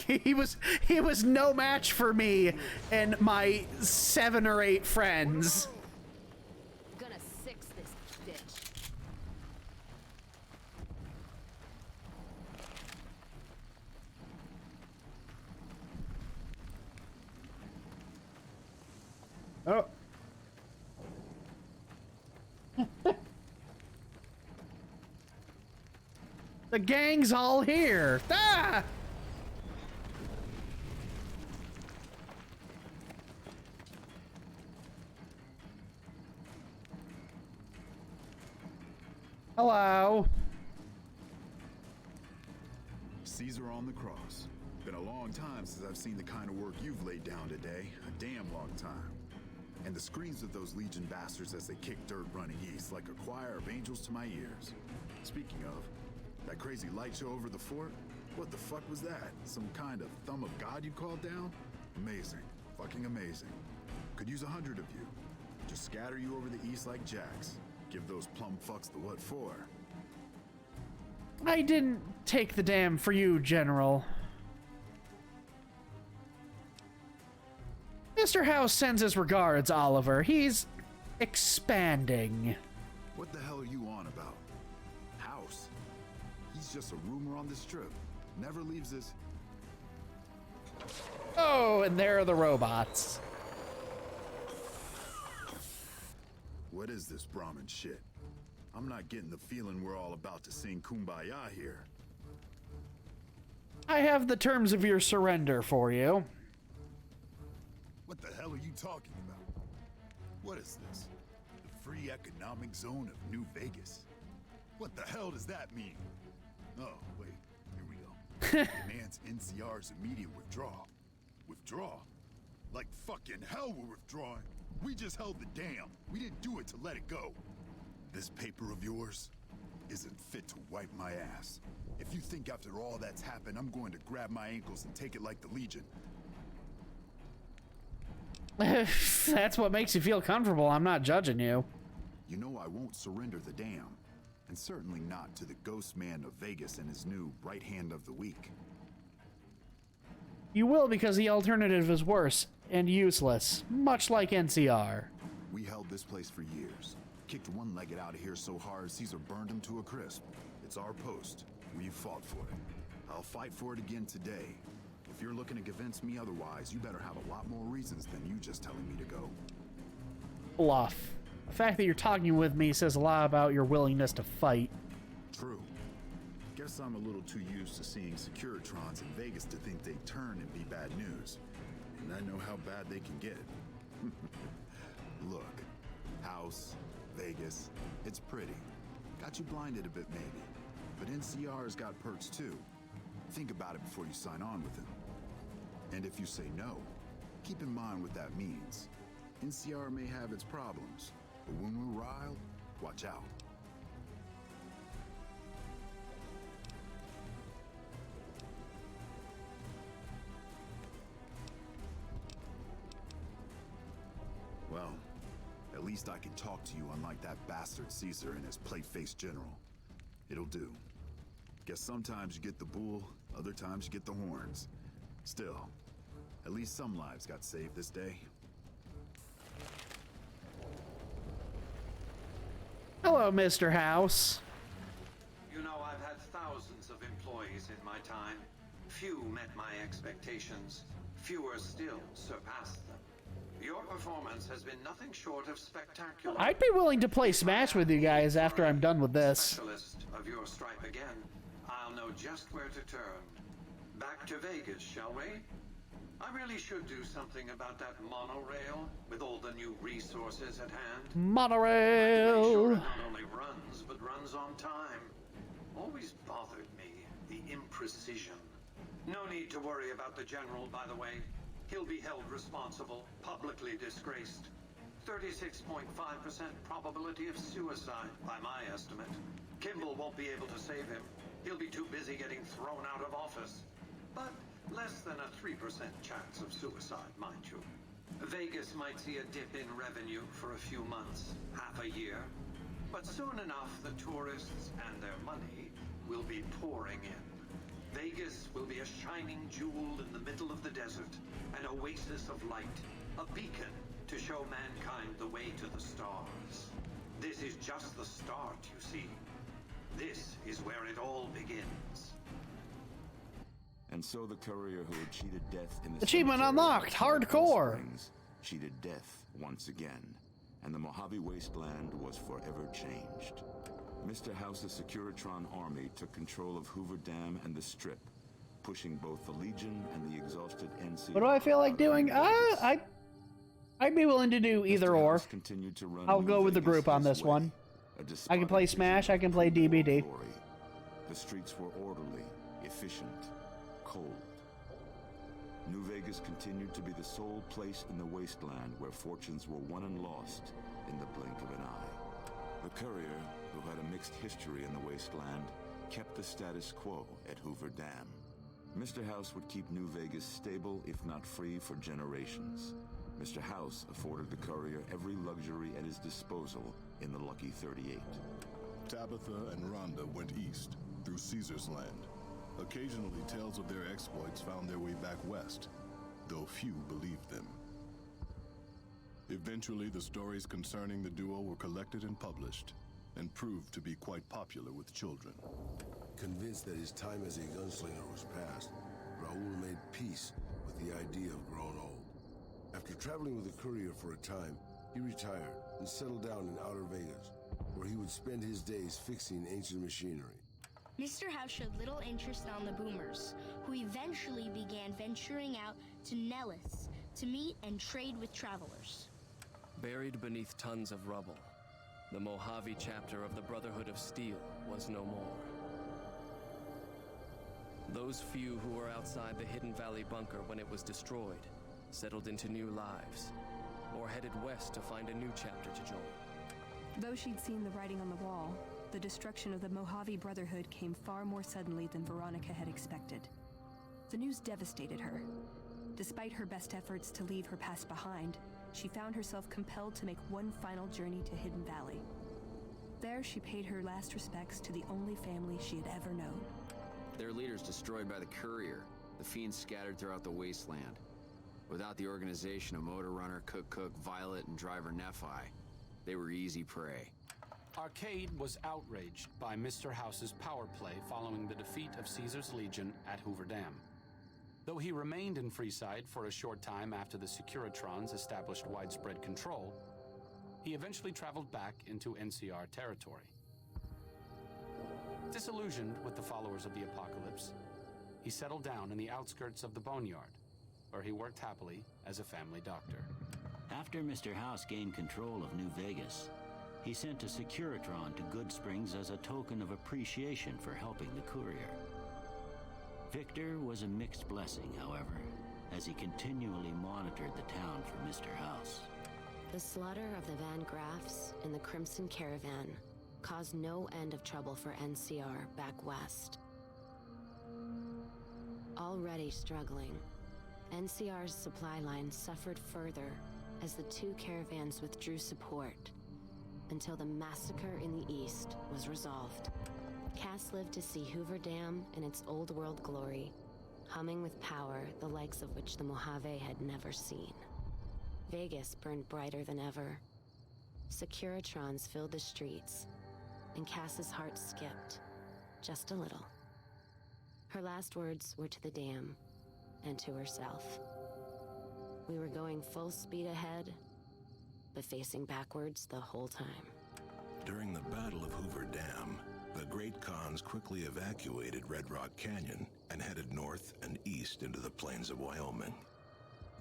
He was no match for me and my 7 or 8 friends.
Gonna six this bitch.
Oh. The gang's all here. Ah! Hello.
Caesar on the cross. Been a long time since I've seen the kind of work you've laid down today. A damn long time. And the screams of those Legion bastards as they kick dirt running east like a choir of angels to my ears. Speaking of, that crazy light show over the fort? What the fuck was that? Some kind of thumb of God you called down? Amazing. Fucking amazing. Could use 100 of you. Just scatter you over the east like jacks. Give those plum fucks the what for.
I didn't take the dam for you, General. Mr. House sends his regards, Oliver. He's expanding.
What the hell are you on about? House? He's just a rumor on the strip. Never leaves his...
Oh, and there are the robots.
What is this Brahmin shit? I'm not getting the feeling we're all about to sing Kumbaya here.
I have the terms of your surrender for you.
What the hell are you talking about? What is this? The free economic zone of New Vegas? What the hell does that mean? Oh, wait, here we go. demands NCR's immediate withdrawal. Withdraw? Like fucking hell we're withdrawing. We just held the dam. We didn't do it to let it go. This paper of yours isn't fit to wipe my ass. If you think after all that's happened, I'm going to grab my ankles and take it like the Legion.
That's what makes you feel comfortable. I'm not judging you.
You know I won't surrender the dam. And certainly not to the ghost man of Vegas and his new right hand of the week.
You will because the alternative is worse and useless, much like NCR.
We held this place for years. Kicked one-legged out of here so hard Caesar burned him to a crisp. It's our post. We fought for it. I'll fight for it again today. If you're looking to convince me otherwise, you better have a lot more reasons than you just telling me to go.
Bluff. The fact that you're talking with me says a lot about your willingness to fight.
True. Guess I'm a little too used to seeing Securitrons in Vegas to think they turn and be bad news. And I know how bad they can get. Look, House, Vegas, it's pretty. Got you blinded a bit maybe. But NCR's got perks too. Think about it before you sign on with him. And if you say no, keep in mind what that means. NCR may have its problems, but when we're riled, watch out. Well, at least I can talk to you unlike that bastard Caesar and his plate-faced general. It'll do. Guess sometimes you get the bull, other times you get the horns. Still, at least some lives got saved this day.
Hello, Mr. House.
You know, I've had thousands of employees in my time. Few met my expectations. Fewer still surpassed them. Your performance has been nothing short of spectacular.
I'd be willing to play Smash with you guys after I'm done with this.
Specialist of your stripe again, I'll know just where to turn. Back to Vegas, shall we? I really should do something about that monorail with all the new resources at hand.
Monorail!
Sure it not only runs, but runs on time. Always bothered me, the imprecision. No need to worry about the general, by the way. He'll be held responsible, publicly disgraced. 36.5% probability of suicide, by my estimate. Kimball won't be able to save him. He'll be too busy getting thrown out of office. But less than a 3% chance of suicide, mind you. Vegas might see a dip in revenue for a few months, half a year. But soon enough, the tourists and their money will be pouring in. Vegas will be a shining jewel in the middle of the desert, an oasis of light, a beacon to show mankind the way to the stars. This is just the start, you see. This is where it all begins.
And so the courier who had cheated death in the
Achievement unlocked, hardcore.
Cheated death once again, and the Mojave Wasteland was forever changed. Mr. House's Securitron army took control of Hoover Dam and the Strip, pushing both the Legion and the exhausted NCR.
What do I feel like doing? I'd be willing to do either or. I'll go with the group on this one. I can play Smash, I can play DBD.
The streets were orderly, efficient, cold. New Vegas continued to be the sole place in the wasteland where fortunes were won and lost in the blink of an eye. The courier, who had a mixed history in the wasteland, kept the status quo at Hoover Dam. Mr. House would keep New Vegas stable, if not free, for generations. Mr. House afforded the courier every luxury at his disposal in the Lucky 38.
Tabitha and Rhonda went east, through Caesar's land. Occasionally, tales of their exploits found their way back west, though few believed them. Eventually, the stories concerning the duo were collected and published, and proved to be quite popular with children.
Convinced that his time as a gunslinger was past, Raoul made peace with the idea of growing old. After traveling with the courier for a time, he retired and settled down in outer Vegas, where he would spend his days fixing ancient machinery.
Mr. House showed little interest on the boomers, who eventually began venturing out to Nellis to meet and trade with travelers.
Buried beneath tons of rubble, the Mojave chapter of the Brotherhood of Steel was no more. Those few who were outside the Hidden Valley bunker when it was destroyed settled into new lives, or headed west to find a new chapter to join.
Though she'd seen the writing on the wall, the destruction of the Mojave Brotherhood came far more suddenly than Veronica had expected. The news devastated her. Despite her best efforts to leave her past behind, she found herself compelled to make one final journey to Hidden Valley. There, she paid her last respects to the only family she had ever known.
Their leaders destroyed by the Courier, the fiends scattered throughout the wasteland. Without the organization of Motor Runner, Cook, Violet, and Driver Nephi, they were easy prey.
Arcade was outraged by Mr. House's power play following the defeat of Caesar's Legion at Hoover Dam. Though he remained in Freeside for a short time after the Securitrons established widespread control, he eventually traveled back into NCR territory. Disillusioned with the followers of the Apocalypse, he settled down in the outskirts of the Boneyard, where he worked happily as a family doctor.
After Mr. House gained control of New Vegas, he sent a Securitron to Goodsprings as a token of appreciation for helping the Courier. Victor was a mixed blessing, however, as he continually monitored the town for Mr. House.
The slaughter of the Van Graffs and the Crimson Caravan caused no end of trouble for NCR back west. Already struggling, NCR's supply line suffered further as the two caravans withdrew support until the massacre in the east was resolved. Cass lived to see Hoover Dam in its old world glory, humming with power the likes of which the Mojave had never seen. Vegas burned brighter than ever. Securitrons filled the streets, and Cass's heart skipped, just a little. Her last words were to the dam, and to herself. We were going full speed ahead, but facing backwards the whole time.
During the Battle of Hoover Dam, the Great Khans quickly evacuated Red Rock Canyon and headed north and east into the plains of Wyoming.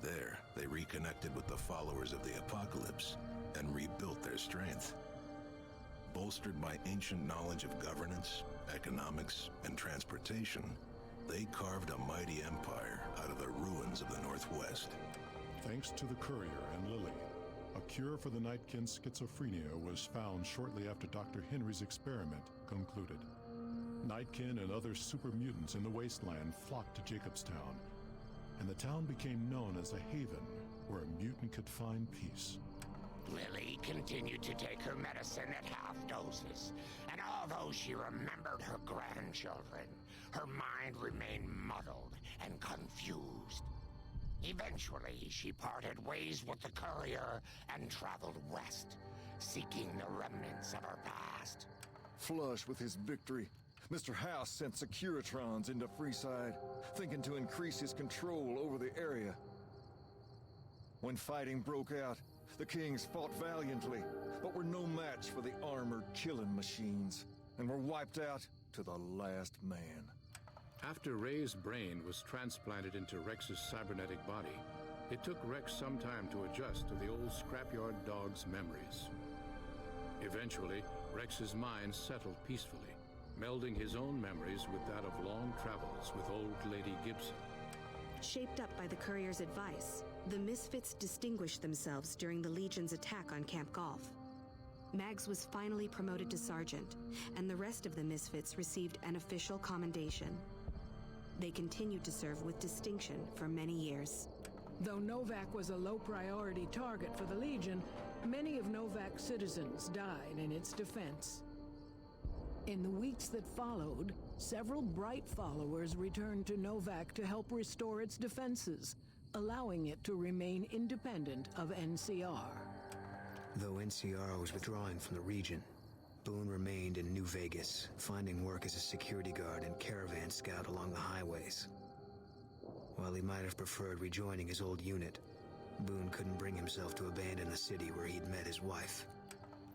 There, they reconnected with the followers of the Apocalypse and rebuilt their strength. Bolstered by ancient knowledge of governance, economics, and transportation, they carved a mighty empire out of the ruins of the Northwest.
Thanks to the Courier and Lily, a cure for the Nightkin schizophrenia was found shortly after Dr. Henry's experiment concluded. Nightkin and other super mutants in the wasteland flocked to Jacobstown, and the town became known as a haven where a mutant could find peace.
Lily continued to take her medicine at half doses, and although she remembered her grandchildren, her mind remained muddled and confused. Eventually, she parted ways with the Courier and traveled west, seeking the remnants of her past.
Flush with his victory, Mr. House sent Securitrons into Freeside, thinking to increase his control over the area. When fighting broke out, the Kings fought valiantly, but were no match for the armored killing machines, and were wiped out to the last man.
After Ray's brain was transplanted into Rex's cybernetic body, it took Rex some time to adjust to the old scrapyard dog's memories. Eventually, Rex's mind settled peacefully, melding his own memories with that of long travels with old Lady Gibson.
Shaped up by the Courier's advice, the Misfits distinguished themselves during the Legion's attack on Camp Golf. Mags was finally promoted to sergeant, and the rest of the Misfits received an official commendation. They continued to serve with distinction for many years.
Though Novak was a low-priority target for the Legion, many of Novak's citizens died in its defense. In the weeks that followed, several Bright followers returned to Novak to help restore its defenses, allowing it to remain independent of NCR.
Though NCR was withdrawing from the region, Boone remained in New Vegas, finding work as a security guard and caravan scout along the highways. While he might have preferred rejoining his old unit, Boone couldn't bring himself to abandon the city where he'd met his wife.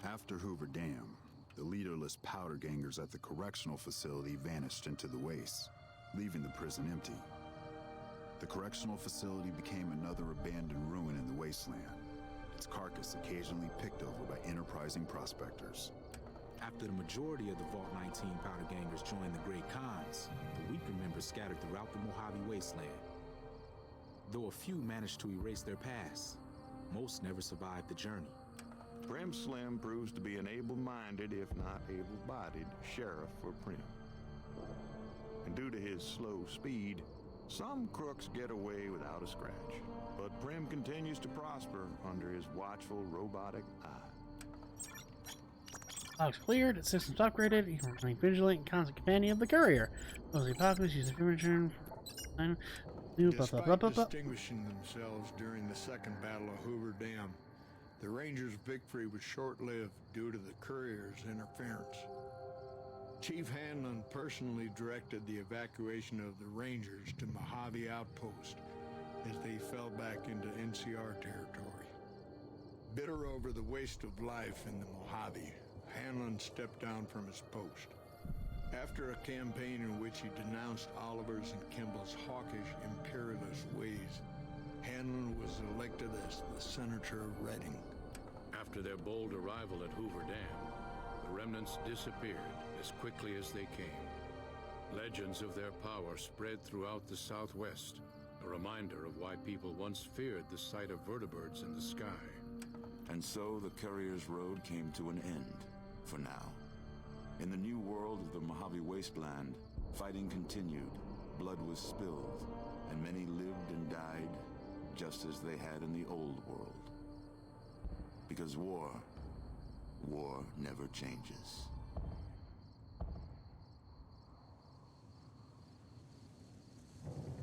After Hoover Dam, the leaderless powder gangers at the correctional facility vanished into the wastes, leaving the prison empty. The correctional facility became another abandoned ruin in the wasteland, its carcass occasionally picked over by enterprising prospectors.
After the majority of the Vault 19 powder gangers joined the Great Khans, the weaker members scattered throughout the Mojave Wasteland. Though a few managed to erase their past, most never survived the journey.
Prim Slim proves to be an able-minded, if not able-bodied, sheriff for Prim. And due to his slow speed, some crooks get away without a scratch. But Prim continues to prosper under his watchful, robotic eye.
Box cleared, systems upgraded, you remain vigilant and constant companion of the courier. Those the apocalypse use the information.
Despite distinguishing themselves during the Second Battle of Hoover Dam, the Rangers' victory was short-lived due to the courier's interference. Chief Hanlon personally directed the evacuation of the Rangers to Mojave Outpost as they fell back into NCR territory. Bitter over the waste of life in the Mojave, Hanlon stepped down from his post. After a campaign in which he denounced Oliver's and Kimball's hawkish, imperialist ways, Hanlon was elected as the Senator of Redding.
After their bold arrival at Hoover Dam, the remnants disappeared as quickly as they came. Legends of their power spread throughout the Southwest, a reminder of why people once feared the sight of vertibirds in the sky.
And so the Courier's Road came to an end, for now. In the new world of the Mojave Wasteland, fighting continued, blood was spilled, and many lived and died just as they had in the old world. Because war never changes.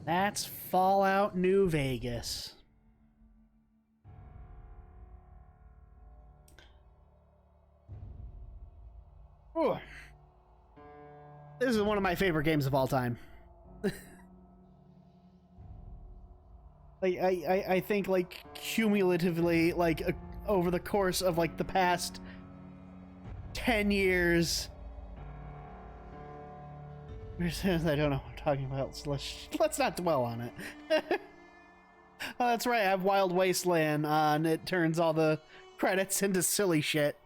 That's Fallout New Vegas. Ooh. This is one of my favorite games of all time. I think, like, cumulatively, like, over the course of, like, the past 10 years. I don't know what I'm talking about, so let's not dwell on it. Oh, that's right, I have Wild Wasteland on. It turns all the credits into silly shit.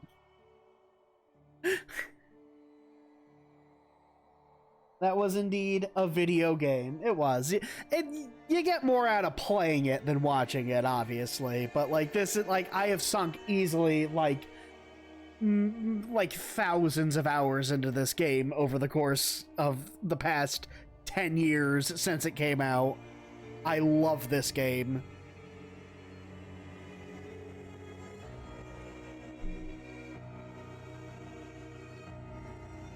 That was indeed a video game. It was. You get more out of playing it than watching it, obviously. But, like, this is, like, I have sunk easily, like thousands of hours into this game over the course of the past 10 years since it came out. I love this game.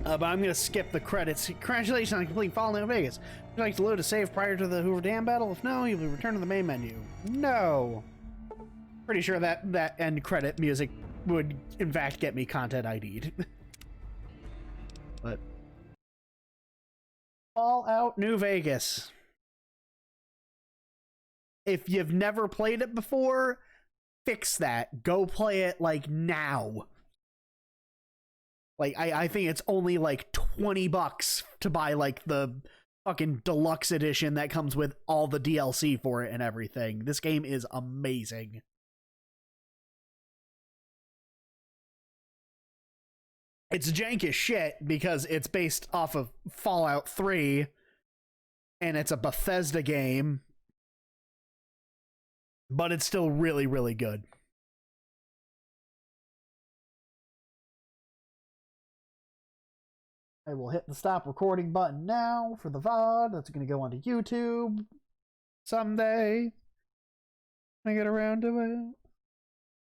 But I'm going to skip the credits. Congratulations on completing Fallout New Vegas. Would you like to load a save prior to the Hoover Dam battle? If no, you'll be returned to the main menu. No. Pretty sure that end credit music would, in fact, get me content ID'd. But Fallout New Vegas. If you've never played it before, fix that. Go play it, like, now. Like, I think it's only like $20 to buy, like, the fucking deluxe edition that comes with all the DLC for it and everything. This game is amazing. It's jank as shit because it's based off of Fallout 3 and it's a Bethesda game, but it's still really, really good. I will hit the stop recording button now for the VOD. That's going to go onto YouTube someday. I get around to it.